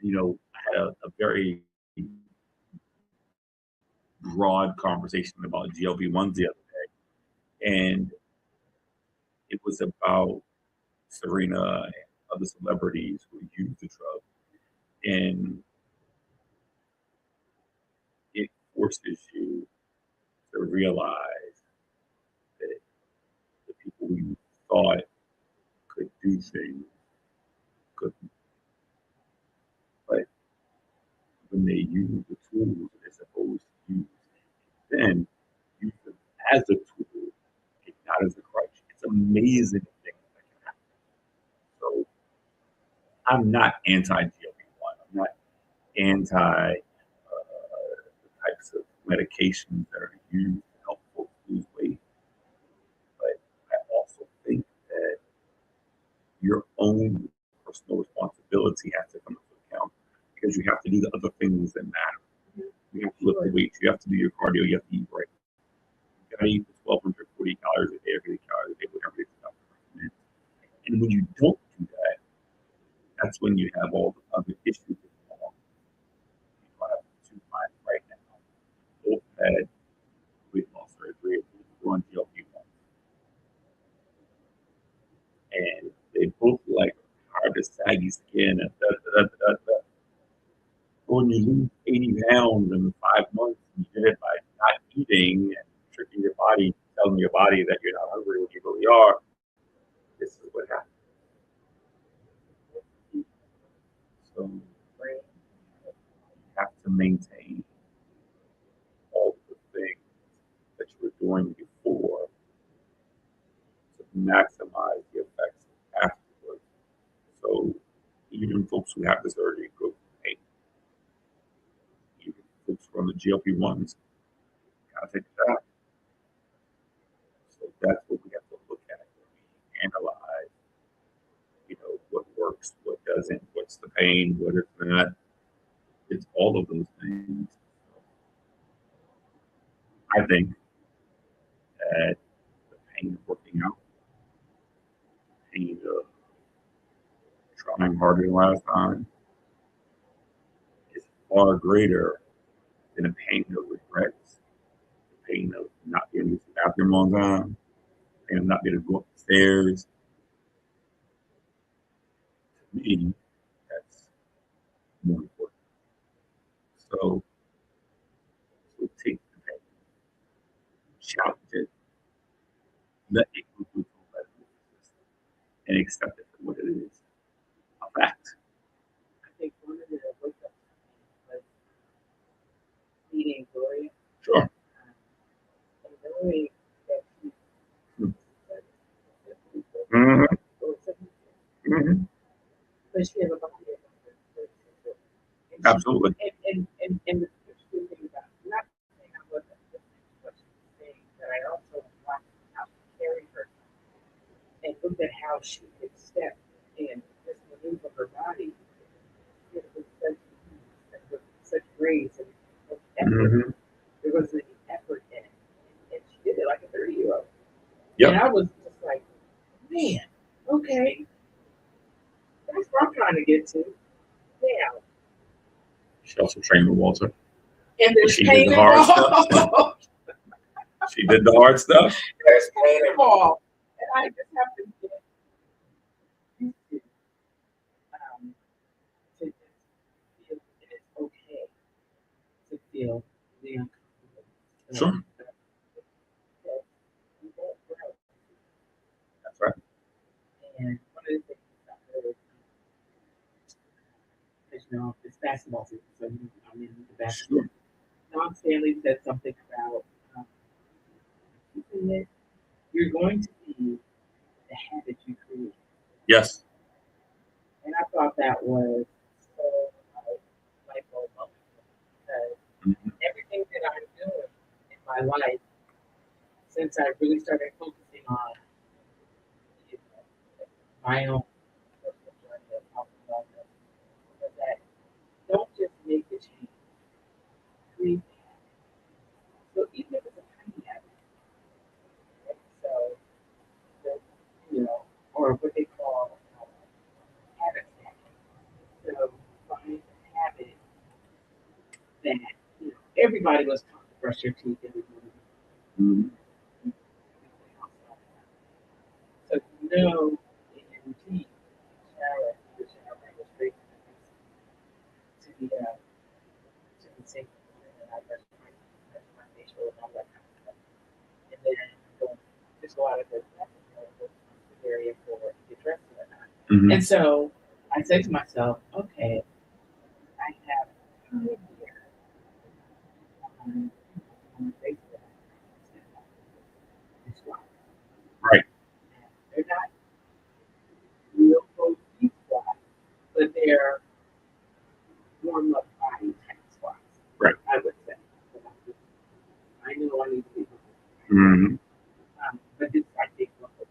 [SPEAKER 1] You know, I had a very broad conversation about GLP-1s the other day, and it was about Serena and other celebrities who use the drug, and it forces you to realize that the people who you thought could do things couldn't. But when they use the tools they're supposed to use, then use them as a tool, not as a crutch. It's amazing things that can happen. So I'm not anti-GLP-1. I'm not anti the types of medications that are used to help folks lose weight. But I also think that your own personal responsibility has to come into account because you have to do the other things that matter. You have to lift the weights, you have to do your cardio, you have to eat right. You gotta eat the 1,240 calories a day or 80 calories a day, whatever it is. And when you don't do that, that's when you have all the other issues involved. I have 2 clients right now. Both had weight loss surgery, both on GLP-1. And they both like hard to saggy skin and when you lose 80 pounds in 5 months, you did it by not eating and tricking your body, telling your body that you're not hungry when you really are. This is what happens. So you have to maintain all the things that you were doing before to maximize the effects afterwards. So even folks who have the surgery go through pain. Even folks who are on the GLP-1s gotta take a shot. So that's what we have to look at when we analyze, what works, what doesn't, what's the pain, what is not. It's all of those things. I think that the pain of working out, the pain of trying harder than last time is far greater than the pain of regrets, the pain of not being able to use the bathroom on time, the pain of not being able to go up the stairs. To me, that's more important. So take the pain, challenge it, let it go through and accept it for what it is. A fact.
[SPEAKER 2] I think one of the wake-up was meeting Gloria.
[SPEAKER 1] Sure.
[SPEAKER 2] And knowing that she
[SPEAKER 1] Mm-hmm. Mm-hmm.
[SPEAKER 2] but she has a body of
[SPEAKER 1] Absolutely.
[SPEAKER 2] And the interesting thing about not saying I wasn't listening to what she was saying, but I also watched she could step and just maneuver her body with such grace and effort.
[SPEAKER 1] Mm-hmm.
[SPEAKER 2] There wasn't any effort in it. And she did it like a 30-year-old.
[SPEAKER 1] Yep.
[SPEAKER 2] And I was just like, man, okay, that's what I'm trying to get to. Yeah.
[SPEAKER 1] She also trained with Walter.
[SPEAKER 2] And there's
[SPEAKER 1] She
[SPEAKER 2] pain
[SPEAKER 1] did the hard
[SPEAKER 2] involved.
[SPEAKER 1] stuff. She did the hard stuff.
[SPEAKER 2] There's pain involved. And I just have to get used to just feel that it's okay to feel the uncomfortable.
[SPEAKER 1] Sure.
[SPEAKER 2] That we won't grow.
[SPEAKER 1] That's right.
[SPEAKER 2] And one of the things I heard, because you know, it's basketball season, so I'm in the basketball.
[SPEAKER 1] Sure.
[SPEAKER 2] Don Stanley said something about keeping it. You're going to be the habit you create.
[SPEAKER 1] Yes.
[SPEAKER 2] And I thought that was so light bulb moment because
[SPEAKER 1] Mm-hmm.
[SPEAKER 2] everything that I'm doing in my life since I really started focusing on you know, my own personal journey of health and wellness was that don't just make the change, create the habit. So even if it's a tiny habit, right? So the, you know, or what they call habit stacking. So find a habit that you know, everybody was taught to brush your teeth every morning.
[SPEAKER 1] Mm-hmm.
[SPEAKER 2] So you know in your routine, shower, go straight to the sink, and I brush my facial and all that kind of stuff. And then just go out of the bathroom, go to the area for get dressed and whatnot.
[SPEAKER 1] Mm-hmm.
[SPEAKER 2] And so I said to myself, okay, I have time here on Facebook.
[SPEAKER 1] Right.
[SPEAKER 2] They're not real close deep squats, but they're warm up body type squats.
[SPEAKER 1] Right.
[SPEAKER 2] I would say. I know I need to be
[SPEAKER 1] Mm-hmm.
[SPEAKER 2] but this I think will help.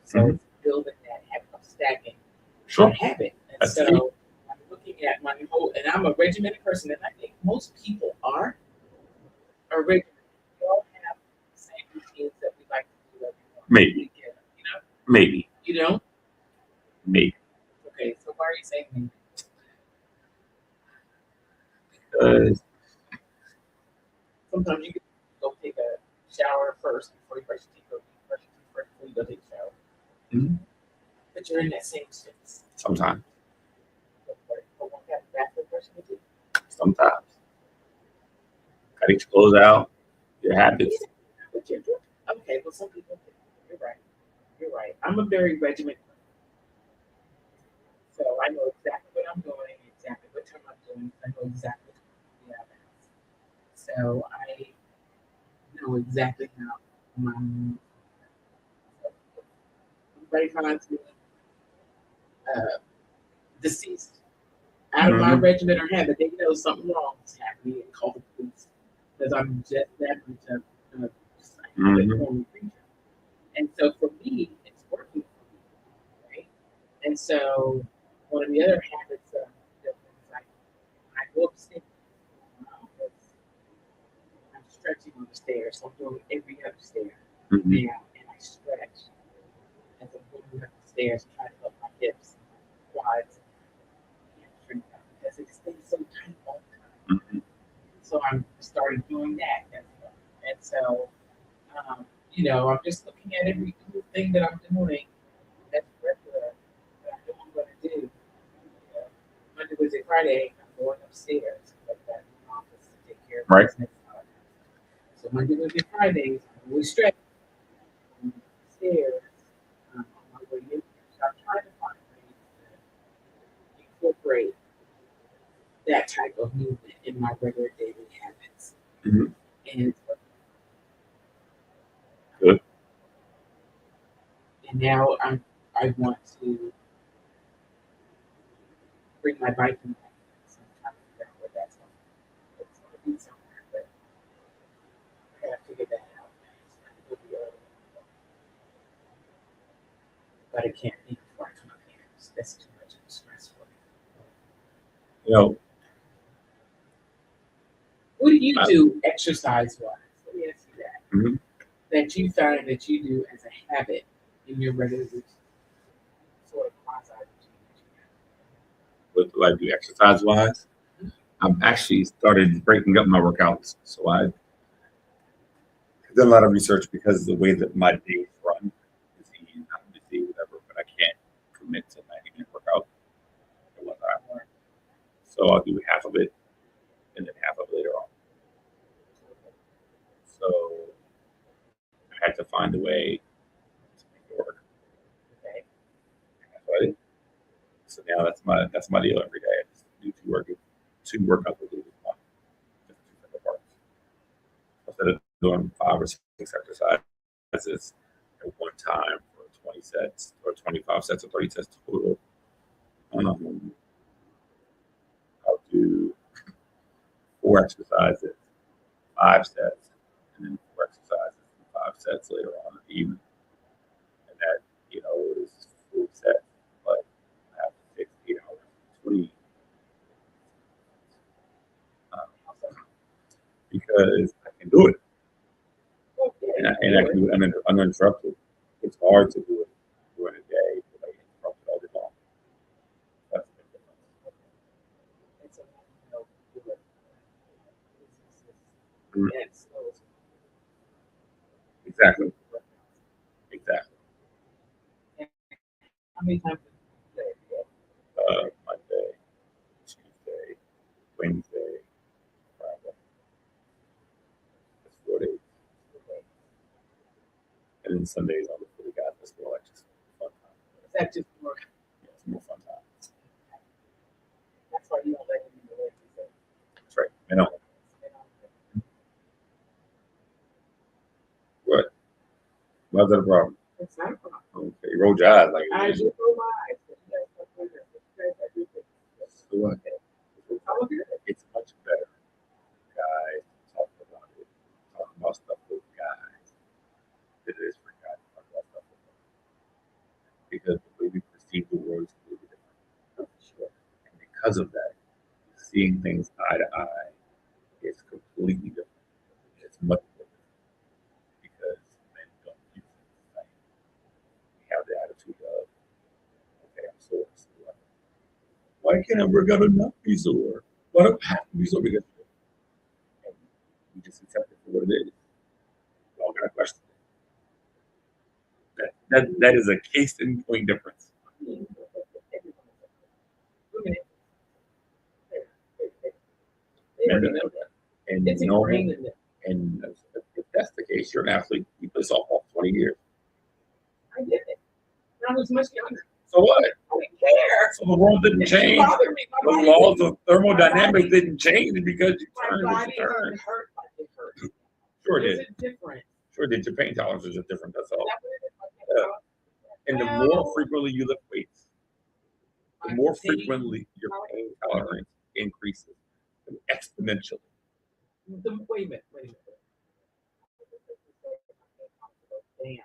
[SPEAKER 2] So
[SPEAKER 1] Mhm.
[SPEAKER 2] it's building that habit of stacking
[SPEAKER 1] Sure.
[SPEAKER 2] that habit. And
[SPEAKER 1] That's
[SPEAKER 2] so
[SPEAKER 1] key.
[SPEAKER 2] I'm looking at my whole and I'm a regimented person and I think most people are regimented. We all have the same routines that we like to do every morning.
[SPEAKER 1] Maybe.
[SPEAKER 2] You know?
[SPEAKER 1] Maybe.
[SPEAKER 2] You know?
[SPEAKER 1] Maybe.
[SPEAKER 2] Okay, so why are you saying maybe?
[SPEAKER 1] Because
[SPEAKER 2] Sometimes you can go take a shower first before you brush your teeth, or you brush your teeth first before you go take a shower.
[SPEAKER 1] Mhm.
[SPEAKER 2] But you're in that same space.
[SPEAKER 1] sometimes.
[SPEAKER 2] But one got bathroom brushing your teeth.
[SPEAKER 1] Sometimes. Gotta get your clothes out, your habits.
[SPEAKER 2] But you're doing. Okay, well some people do. You're right. You're right. I'm a very regimented person. So I know exactly what I'm doing, exactly what time I'm doing, I know exactly what time I'm out of the house. So I know exactly how my everybody finds me deceased out of my
[SPEAKER 1] Mhm.
[SPEAKER 2] regimen or habit, they know something wrong is happening and call the police because I'm just that much of just a habit forming creature. And so for me, it's working for me, right? And so one of the other habits that is like when I go upstairs in my office, I'm stretching on the stairs. So I'm doing every other stair
[SPEAKER 1] Mhm.
[SPEAKER 2] now, and I stretch as I'm going up the stairs and try to help my hips, quads, and hamstring because it stays so tight all the time.
[SPEAKER 1] Mhm.
[SPEAKER 2] So I'm started doing that as well. And so, you know, I'm just looking at every little thing that I'm doing that's regular that I know I'm going to do. You know, Monday, Wednesday, Friday, I'm going upstairs like that in the office to take care of
[SPEAKER 1] Right.
[SPEAKER 2] business. So Monday, Wednesday, Fridays, I'm always stretching upstairs on my way in. So I'm trying to find ways to incorporate that type of movement in my regular daily habits.
[SPEAKER 1] Mhm.
[SPEAKER 2] And
[SPEAKER 1] Good.
[SPEAKER 2] and now I want to bring my bike in. So I'm trying to figure out where that's going. It's going to be somewhere, but I gotta figure that out. It'll be early. but it can't be before I come up here. So that's too much of a stress for me.
[SPEAKER 1] You know,
[SPEAKER 2] What do you do exercise wise? Let me ask you that.
[SPEAKER 1] Mhm.
[SPEAKER 2] That you find that you do as a habit in your regular routine, sort of quasi routine.
[SPEAKER 1] what do I do exercise wise? I've actually started breaking up my workouts. So I've done a lot of research because the way that my days run, busy, not busy, whatever, but I can't commit to 90-minute workout at one time. So I'll do half of it and then half of it later on. So I had to find a way to make it work.
[SPEAKER 2] Okay.
[SPEAKER 1] That's what I did. So now that's my deal every day. I just do two workouts a day with one. Just two separate parts. Instead of doing 5 or 6 exercises at one time for 20 sets or 25 sets or 30 sets total, I'll do 4 exercises, 5 sets, and then 4 exercises and 5 sets later on in the evening. And that, is full set, but I have 6, 8 hours between. Because I can do it. And I can do it uninterrupted. It's hard to do it during the day, but I get interrupted all day long. That's the big difference. Exactly. Exactly.
[SPEAKER 2] How many times a day?
[SPEAKER 1] Monday, Tuesday, Wednesday, Friday. That's 4 days. And then Sundays I'll look for the guys. That's more like just fun time.
[SPEAKER 2] Is that just more?
[SPEAKER 1] Yeah, it's more fun time.
[SPEAKER 2] That's why you don't let me do it.
[SPEAKER 1] That's right. I know. What? Why's that a problem?
[SPEAKER 2] It's not a problem.
[SPEAKER 1] Okay, you rolled your eyes like
[SPEAKER 2] I
[SPEAKER 1] it is.
[SPEAKER 2] just roll my eyes.
[SPEAKER 1] So what?
[SPEAKER 2] I'm good.
[SPEAKER 1] It's much better, guys, to talk about it, talk about stuff with guys than it is for guys to talk about stuff with women. Because the way we perceive the world is completely different. Sure. And because of that, seeing things eye to eye is completely different. It's much more different because men don't view things the same. We have the attitude of, okay, I'm sore. So what? Why can't I work out and not be sore? Why don't I have to be sore? Because we just accept it for what it is. We all got to question it. That is a case in point difference. And
[SPEAKER 2] It's
[SPEAKER 1] normal.
[SPEAKER 2] ingrained in them.
[SPEAKER 1] And if that's the case, you're an athlete. You play softball for 20 years.
[SPEAKER 2] I did it. When I was much younger.
[SPEAKER 1] So what?
[SPEAKER 2] I didn't care.
[SPEAKER 1] So the world didn't change.
[SPEAKER 2] Bothered me.
[SPEAKER 1] The laws of thermodynamics didn't change because you turned
[SPEAKER 2] My
[SPEAKER 1] what
[SPEAKER 2] body
[SPEAKER 1] you turned.
[SPEAKER 2] didn't hurt like it hurt.
[SPEAKER 1] Sure
[SPEAKER 2] There's
[SPEAKER 1] did.
[SPEAKER 2] a difference.
[SPEAKER 1] Sure did. Your pain tolerance is just different. That's all.
[SPEAKER 2] Is that what it is?
[SPEAKER 1] Yeah. And the more frequently you lift weights, the more frequently your pain tolerance increases exponentially.
[SPEAKER 2] Wait a minute. Damn.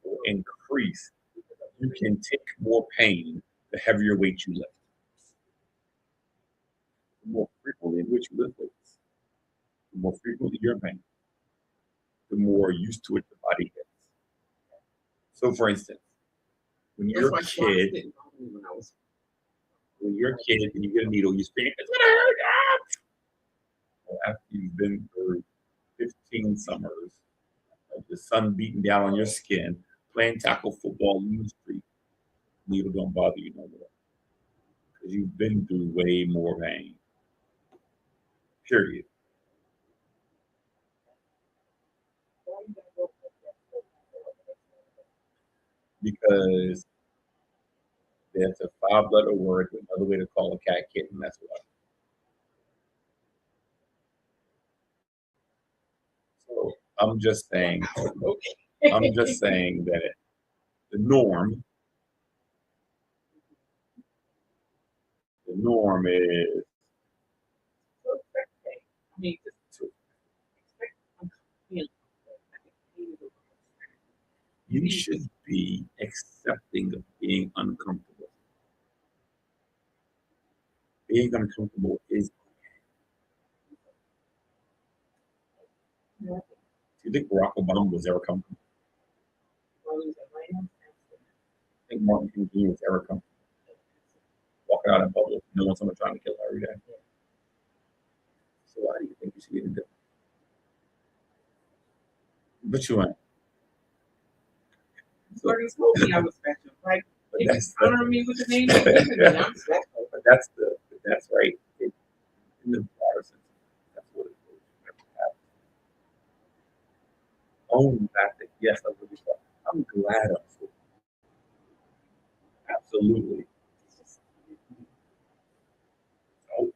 [SPEAKER 1] Will increase. You can take more pain the heavier weight you lift. The more frequently in which you lift weights, the more frequently you're in pain, the more used to it the body gets. So, for instance, when you're a kid, and you get a needle, you scream, "It's gonna hurt!" Well, after you've been through 15 summers of the sun beating down on your skin, playing tackle football in the street, needle don't bother you no more because you've been through way more pain. Period. Because that's a 5-letter word, another way to call a cat kitten. That's what. So I'm just saying. I'm just saying that the norm. The norm is. You should be accepting of being uncomfortable. Being uncomfortable is
[SPEAKER 2] Yeah.
[SPEAKER 1] Do you think Barack Obama was ever comfortable?
[SPEAKER 2] Well, he was Atlanta.
[SPEAKER 1] I think Martin King Jr. was ever comfortable walking out in public, knowing someone trying to kill her every day. So why do you think you should get into it? But you ain't.
[SPEAKER 2] So he told me I was special. Like,
[SPEAKER 1] But
[SPEAKER 2] if you honor me with the name you've given me, I'm special.
[SPEAKER 1] But that's right. In the broader sense, that's what it is. Own the fact that yes, I'm really sorry. I'm glad I'm so. Absolutely. Oh,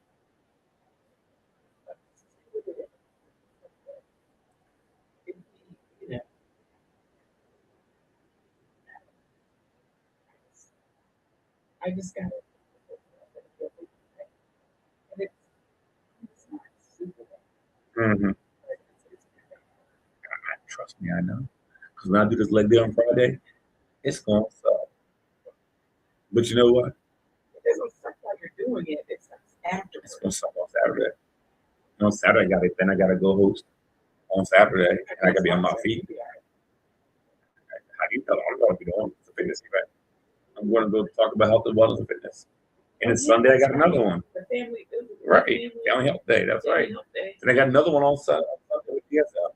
[SPEAKER 2] You know, I just got it. And it's not super bad.
[SPEAKER 1] mm-hmm. Trust me, I know. Because when I do this leg day on Friday, it's going to suck. But you know what?
[SPEAKER 2] It doesn't suck while you're doing it. It sucks afterwards.
[SPEAKER 1] It's going to suck on Saturday. And on Saturday, I got to go host on Saturday, and I got to be on my feet. How do you tell? I'm going to be doing it's a fitness event. I'm going to go talk about health and wellness and fitness. And it's Sunday, I got another one.
[SPEAKER 2] The family,
[SPEAKER 1] Right. Family Health Day. That's right. And I got another one on Sunday with DSL.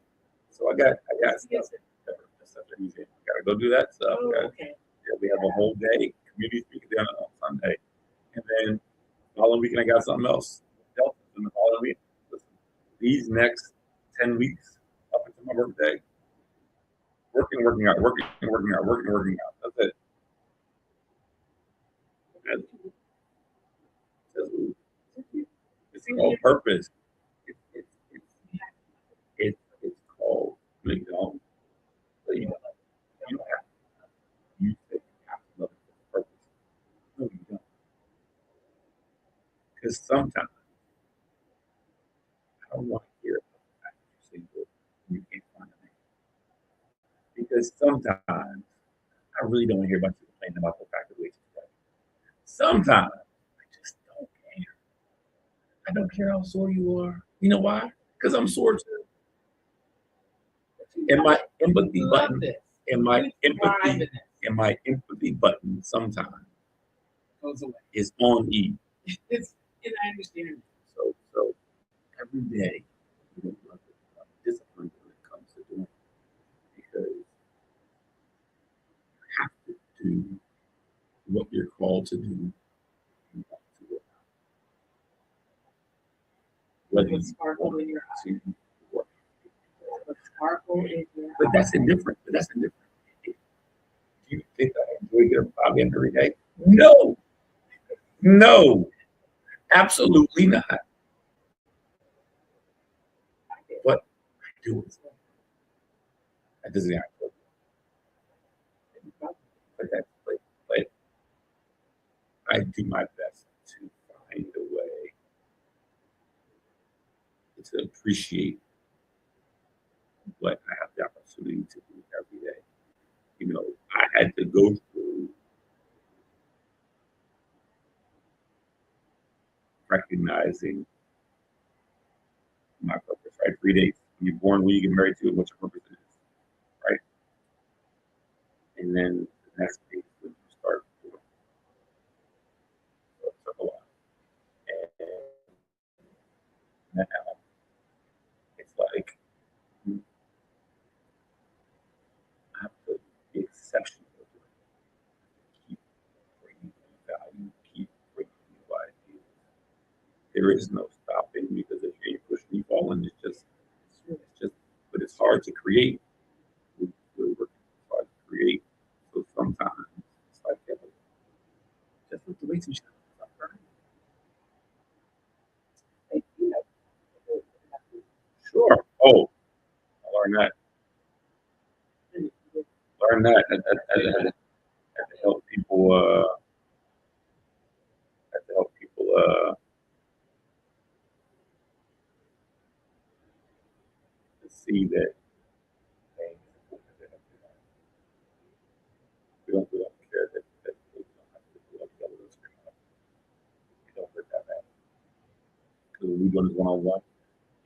[SPEAKER 1] So I got stuff. Got to go do that stuff.
[SPEAKER 2] Oh, okay.
[SPEAKER 1] Yeah, we have a whole day community speaking down on Sunday, and then the following weekend I got something else. And the following week, these next 10 weeks up until my birthday, working out. That's it. It's called purpose. It's called you know. You don't have you think you have to love it for purpose. No, you don't. Because sometimes I don't want to hear about the fact that you're single and you can't find a man. Because sometimes I really don't want to hear about you complaining about the fact that we're together. Sometimes I just don't care. I don't care how sore you are. You know why? Because I'm sore too. And my empathy button, and my empathy button sometimes
[SPEAKER 2] goes away.
[SPEAKER 1] is on E.
[SPEAKER 2] And I understand.
[SPEAKER 1] So every day you don't love it. I'm disciplined when it comes to doing it because you have to do what you're called to do. Whether you
[SPEAKER 2] sparkle in your
[SPEAKER 1] to work.
[SPEAKER 2] Sparkle in your
[SPEAKER 1] But that's indifferent. Do you think I enjoy getting a Bobby every day? No. No. Absolutely not. But I do it. That doesn't have to. But I do my best to find a way to appreciate what I have the opportunity to do every day. You know, I had to go through recognizing my purpose, right? 3 days. When you're born, when you get married to it, what your purpose is, right? And then the next piece when you start doing it. So it took a while. And now it's like I have to be exceptional at it. Keep bringing value, keep bringing new ideas. There is no stopping because if you ain't pushing, you falling. But it's hard to create. We're working hard to create. So sometimes it's like, yeah, just look the way some shit. Sure. Oh, I learned that. Had to help people. Had to help people. To see that things one-on-one,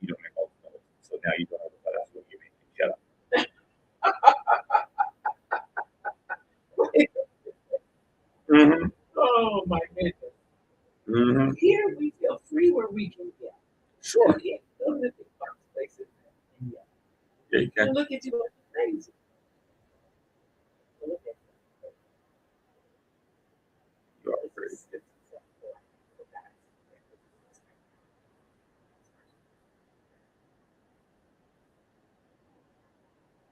[SPEAKER 1] you don't make all the noise. So now you don't know what that's what you're making. Shut up. Mm-hmm.
[SPEAKER 2] Oh my goodness.
[SPEAKER 1] Mm-hmm.
[SPEAKER 2] Here we feel free where we can get.
[SPEAKER 1] Sure.
[SPEAKER 2] We can't go to the big box places and yet.
[SPEAKER 1] Yeah, you can.
[SPEAKER 2] And look at you like crazy. Look at
[SPEAKER 1] You are crazy.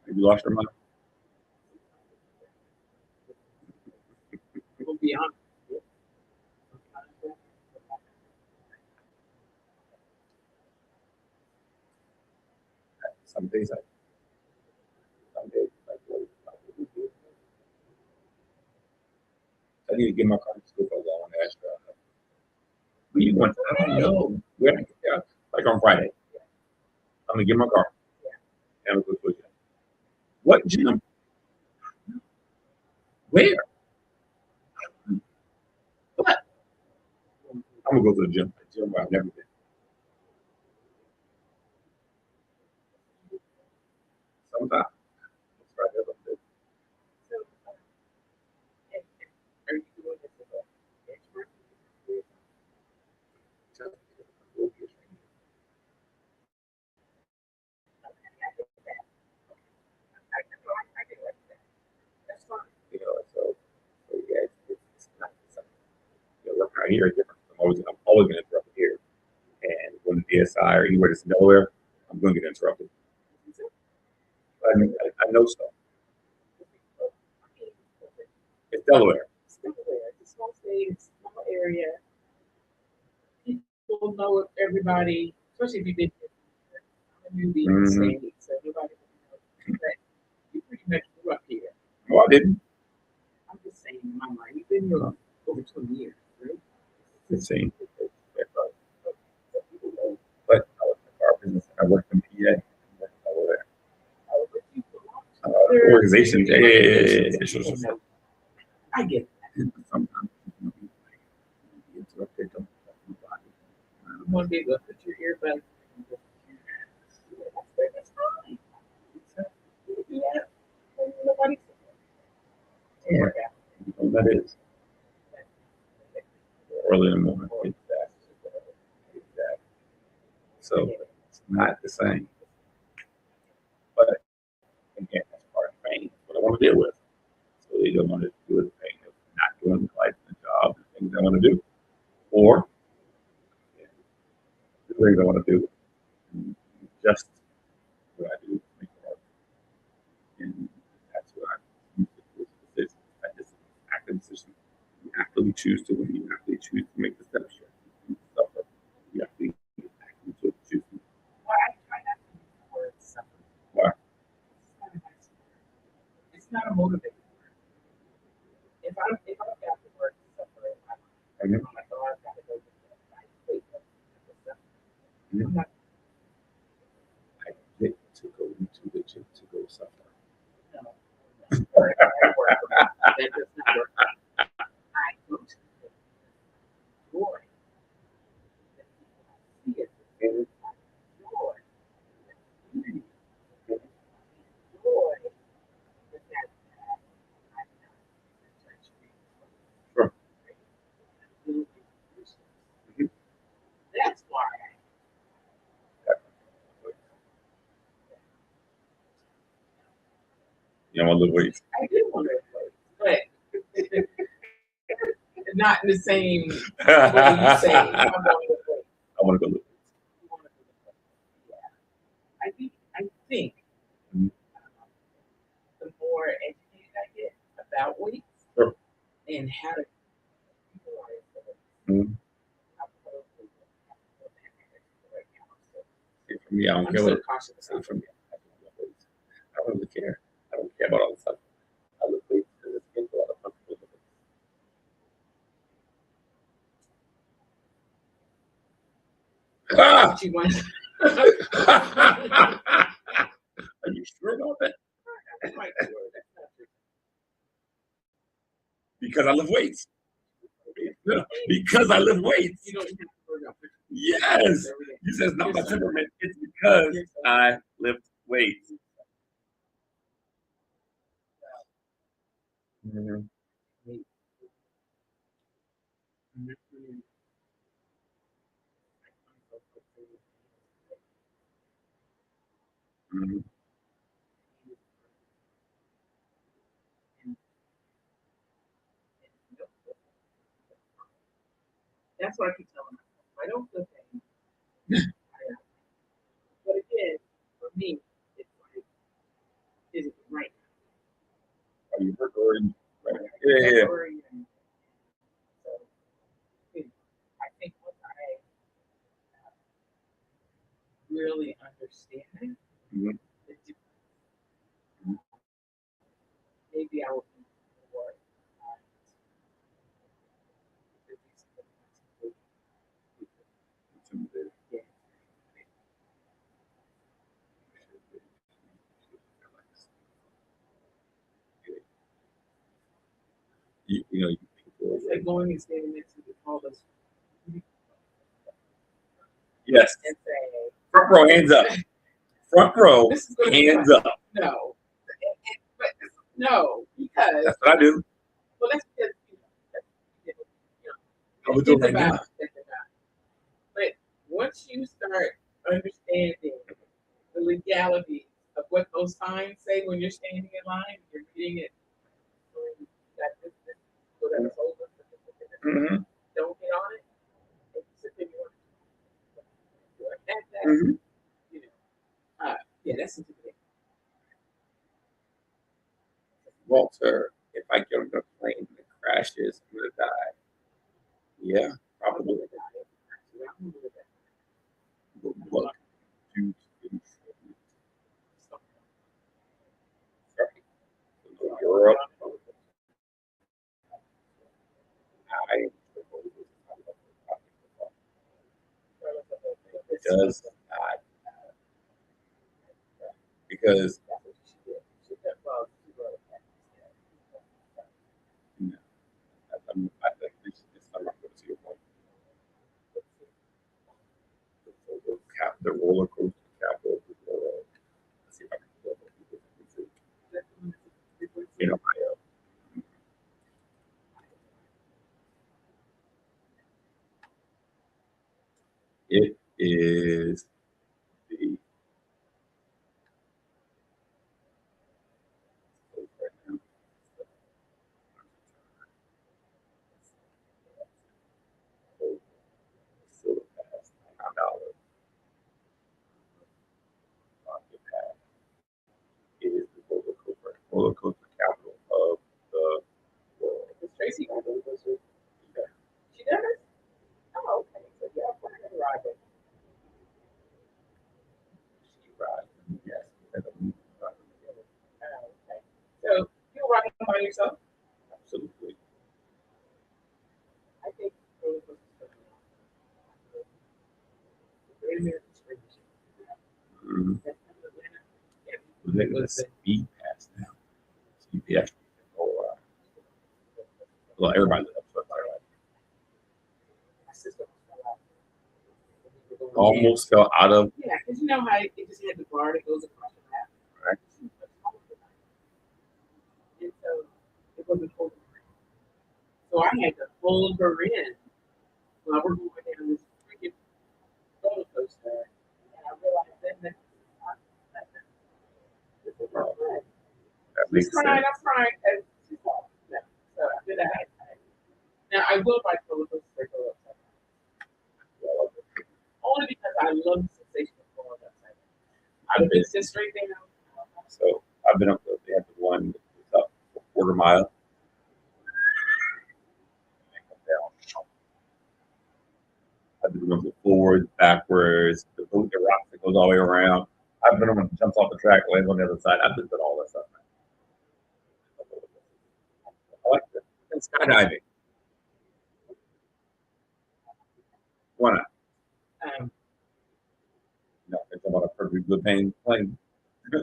[SPEAKER 1] Have you lost your mind?
[SPEAKER 2] We'll be honest.
[SPEAKER 1] Some days I need to get my car to school for a long ass drive. Where you want? I don't know. Where? Yeah, like on Friday. I'm gonna get my car. And I'm gonna go to a gym. What gym? Where? What? I'm gonna go to the gym. A gym where I've never been. Sometime. That's right. That's what I'm doing.
[SPEAKER 2] Are you doing this with an expert? That's fine.
[SPEAKER 1] You know, so yeah, it's not the same. You know, work out here is different. I'm always gonna interrupt here. And when the DSI or anywhere that's in Delaware, I'm gonna get interrupted. I know stuff. It's Delaware.
[SPEAKER 2] It's Delaware. It's a small state, it's a small area. People know everybody, especially if you've been here. I'm a newbie in the state, so nobody will know. But you pretty much grew up here.
[SPEAKER 1] No, I didn't.
[SPEAKER 2] I'm just saying in my mind, you've been here over 20 years, right?
[SPEAKER 1] 15. But I was in the car business. I worked in PA. I worked in Delaware. Organization. Yeah. Sure.
[SPEAKER 2] I get it.
[SPEAKER 1] Sometimes you be interrupted. Don't
[SPEAKER 2] You want to be able to put your earbuds in. That's fine. Yeah. Nobody.
[SPEAKER 1] Yeah. You know what that is. Early in the morning. Exactly. So it's not the same. But again, that's part of the pain. That's what I want to deal with. So they don't want to do the pain of not doing the life and the job and things I want to do. Or the things I want to do. Just what I do. Make it work. And that's what I use this decision. I just active decision. You actively choose to win. You actively choose to make the steps. You suffer. You actively choose to.
[SPEAKER 2] Why I try not to use the word suffer.
[SPEAKER 1] Why?
[SPEAKER 2] It's not a motivator. If I've got the word suffer in my mind, I'm like, oh, I've got to go get that nice plate of suffer. I'm not.
[SPEAKER 1] I get to go into the gym to go suffer.
[SPEAKER 2] No. That does not work. I go to the joy. See it. Joy. Unity. Joy.
[SPEAKER 1] Sure.
[SPEAKER 2] That's why.
[SPEAKER 1] You don't want to lift weights.
[SPEAKER 2] I do want to play, but not in the same way you say. I'm going to play.
[SPEAKER 1] I want to go lift weights.
[SPEAKER 2] Yeah. I think the more educated I get about weights
[SPEAKER 1] Sure.
[SPEAKER 2] and how to utilize
[SPEAKER 1] Mm-hmm.
[SPEAKER 2] them,
[SPEAKER 1] For me, I don't
[SPEAKER 2] I'm
[SPEAKER 1] care
[SPEAKER 2] so
[SPEAKER 1] what.
[SPEAKER 2] cautious about
[SPEAKER 1] For me, I don't really care. I don't care about all the stuff. I lift weights because it's gives a lot of comfortable. Ah!
[SPEAKER 2] what you want.
[SPEAKER 1] Are you sure about that?
[SPEAKER 2] That's not true.
[SPEAKER 1] Because I lift weights. Because I lift weights.
[SPEAKER 2] You don't have to worry about
[SPEAKER 1] Yes. You said it's not my temperament. It's because I lift weights. Mm-hmm. Mm-hmm.
[SPEAKER 2] That's what I keep telling myself. I don't feel pain. But again, for me, it's like, is it right
[SPEAKER 1] Are you recording? Right. Yeah.
[SPEAKER 2] So, I think once I really understand
[SPEAKER 1] Mm-hmm.
[SPEAKER 2] the difference, maybe I will be more yeah.
[SPEAKER 1] You know, people.
[SPEAKER 2] It's like going and standing next to all those.
[SPEAKER 1] Yes.
[SPEAKER 2] And say,
[SPEAKER 1] Front row, hands up. Front row, hands up.
[SPEAKER 2] No. But no, because
[SPEAKER 1] that's what I do.
[SPEAKER 2] Well, that's because
[SPEAKER 1] I would do it right now.
[SPEAKER 2] But once you start understanding the legality of what those signs say when you're standing in line, you're reading it. Whatever's over.
[SPEAKER 1] Mm-hmm.
[SPEAKER 2] Don't get on it. It's simply more.
[SPEAKER 1] Mm-hmm.
[SPEAKER 2] You know, yeah, that's intimidating.
[SPEAKER 1] Walter, if I get on the plane and it crashes, I'm gonna die. Yeah, probably. Look, due to Europe, it does not because you know, I think this I'm not going to see your point. The roller coaster capital of the world. Let's see if I can pull up in Ohio. It is the right now. Still past $9. It is the roller coaster capital of the world.
[SPEAKER 2] Does Tracy go to the zoo? She does? Oh, okay. So yeah, we're gonna ride it.
[SPEAKER 1] She rides, yes.
[SPEAKER 2] Okay. So you're riding by yourself?
[SPEAKER 1] Absolutely.
[SPEAKER 2] I think roller coasters are very American Springs.
[SPEAKER 1] Mm-hmm.
[SPEAKER 2] Yeah.
[SPEAKER 1] They're going to speed pass now. So you actually can go well, everybody lives up to it.
[SPEAKER 2] My sister
[SPEAKER 1] Almost fell out of.
[SPEAKER 2] Yeah, because you know how it just had the bar that goes across the map.
[SPEAKER 1] Right.
[SPEAKER 2] And so it wasn't holding her. So I had to hold her in while we're going down this freaking roller coaster. And I realized then that
[SPEAKER 1] That
[SPEAKER 2] she's
[SPEAKER 1] makes
[SPEAKER 2] crying,
[SPEAKER 1] sense.
[SPEAKER 2] I'm crying, and she's off. No. So after that, now I will buy roller coasters that go upside down. Only because I love the sensation of going upside down. I've been sit straight down.
[SPEAKER 1] So I've been up to they have the one that's up a quarter mile. I've been going forward, backwards, the boot, the rock that goes all the way around. I've been on one that jumps off the track, lands on the other side. I've been doing all that stuff. I like this. And skydiving. Why not? No, it's about a perfectly good paying plane.
[SPEAKER 2] But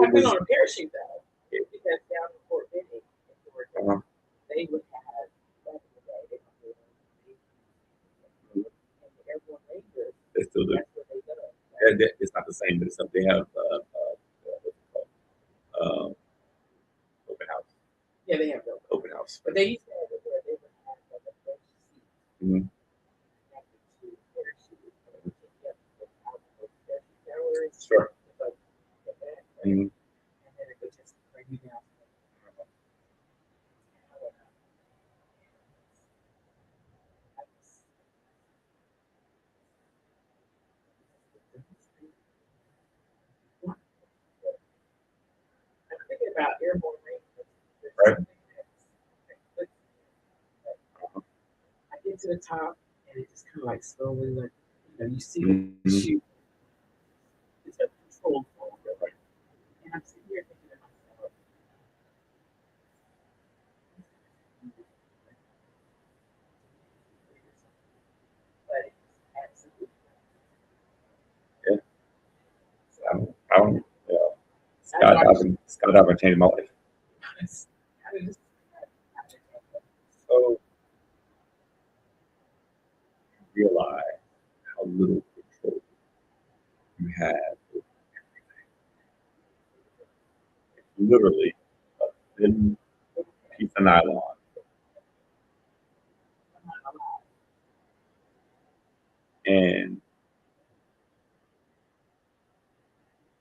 [SPEAKER 2] I've been on a parachute though. Because down in Fort Benning, in Georgia, they would have back in the day.
[SPEAKER 1] still do.
[SPEAKER 2] That's what they do.
[SPEAKER 1] It's not the same, but it's something they have. What's it called? Open house.
[SPEAKER 2] Yeah, they have those.
[SPEAKER 1] Open house.
[SPEAKER 2] But they used to have it where they would have like a bench seat.
[SPEAKER 1] Mm-hmm. Sure. Mm-hmm.
[SPEAKER 2] And then it would just bring you down. I'm thinking about airborne rain.
[SPEAKER 1] Right.
[SPEAKER 2] I get to the top and it just kind of like slowly, like, you see
[SPEAKER 1] Mm-hmm.
[SPEAKER 2] the shoot. It's a controlled fall. And I'm sitting here thinking to myself, but it's absolutely.
[SPEAKER 1] Yeah. I don't. Skydiving changed my life. So you realize how little control you have with everything. Literally a thin piece of nylon. And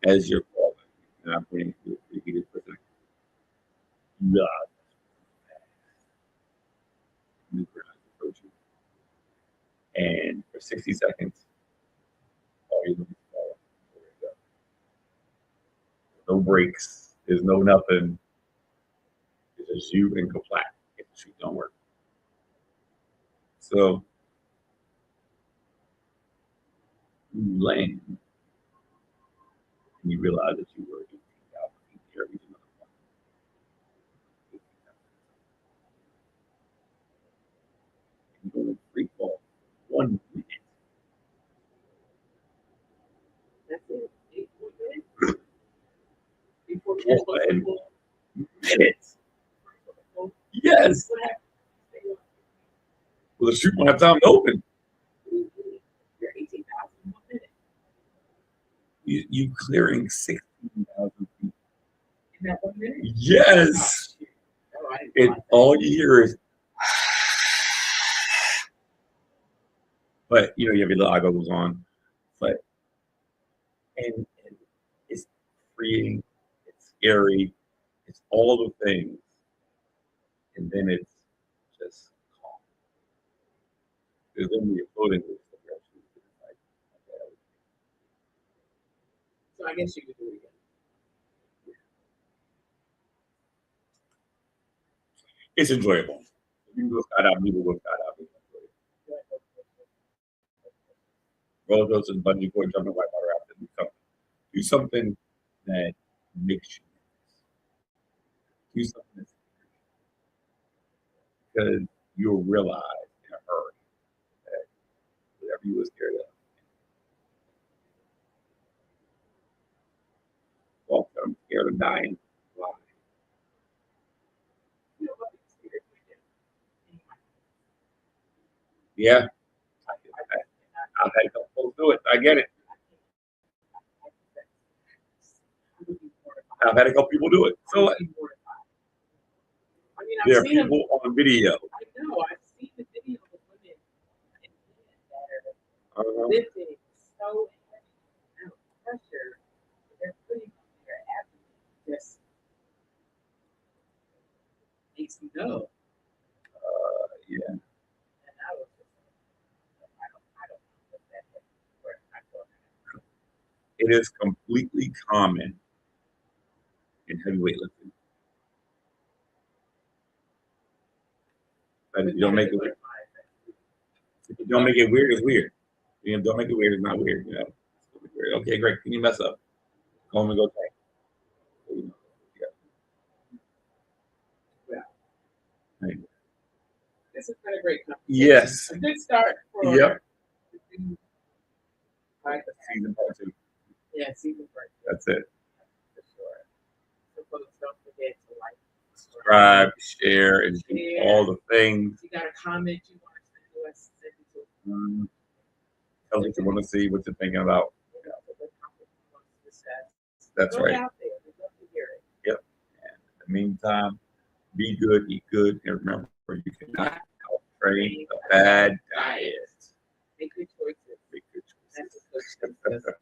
[SPEAKER 1] as you're falling, and I'm putting the heated for a second, you realize nuclear is approaching. And for 60 seconds, all you're looking for is where to go. No brakes, there's no nothing. It's just you and kaplat if the chute don't work. So you land and you realize that you were 18,000 feet there. You're going to free fall 1 minute.
[SPEAKER 2] That's it.
[SPEAKER 1] 1 minute. Yes. Well, the chute won't have time to open.
[SPEAKER 2] You're 18,000 minute.
[SPEAKER 1] You clearing 16,000 feet.
[SPEAKER 2] In that 1 minute?
[SPEAKER 1] Yes.
[SPEAKER 2] Oh,
[SPEAKER 1] And all you hear is, but you have your little eye goggles on, but and it's freeing, it's scary, it's all the things, and then it's just calm. Because then when you're floating with the direction, it's like, okay.
[SPEAKER 2] So I guess you could do it again.
[SPEAKER 1] It's enjoyable. You can go skydiving, you will go skydiving. Roller coasters, bungee cord, jumping, whitewater rafting, do something that makes you do something that's because you'll realize in a hurry that whatever you were scared of. Well, I'm scared of dying. Why? Yeah. I've had a couple folks do it. I get it. I've had a couple people do it. So
[SPEAKER 2] I mean,
[SPEAKER 1] there are people on video.
[SPEAKER 2] I know. I've seen the video of women that are lifting so heavy amount of pressure. They're putting on their abdomen. Just makes me go.
[SPEAKER 1] Yeah.
[SPEAKER 2] And I was just, I don't know what that is. Where I thought.
[SPEAKER 1] It is completely common in heavy weightlifting. But if you don't make it weird. If you don't make it weird, it's weird. If you don't make it weird, it's not weird. Okay, great. Can you mess up? Go home and go take.
[SPEAKER 2] Yeah.
[SPEAKER 1] Right.
[SPEAKER 2] This has been a great conversation.
[SPEAKER 1] Yes.
[SPEAKER 2] A good start for
[SPEAKER 1] Yep.
[SPEAKER 2] Season
[SPEAKER 1] part 2.
[SPEAKER 2] Yeah, season part 2.
[SPEAKER 1] That's it.
[SPEAKER 2] For sure. So folks, don't forget to like,
[SPEAKER 1] subscribe, share, and do all the things.
[SPEAKER 2] If you got a comment you want to send to us, send it to us.
[SPEAKER 3] Tell what you want to see, what you're thinking about.
[SPEAKER 2] You know, what topic you want to discuss.
[SPEAKER 3] That's
[SPEAKER 2] Throw it
[SPEAKER 3] right.
[SPEAKER 2] out there. We'd love to hear it.
[SPEAKER 3] Yep. And in the meantime, be good, eat good, and remember, you cannot train a bad diet.
[SPEAKER 2] Make good choices.
[SPEAKER 3] Make good
[SPEAKER 2] That's
[SPEAKER 3] choices.
[SPEAKER 2] what Coach says.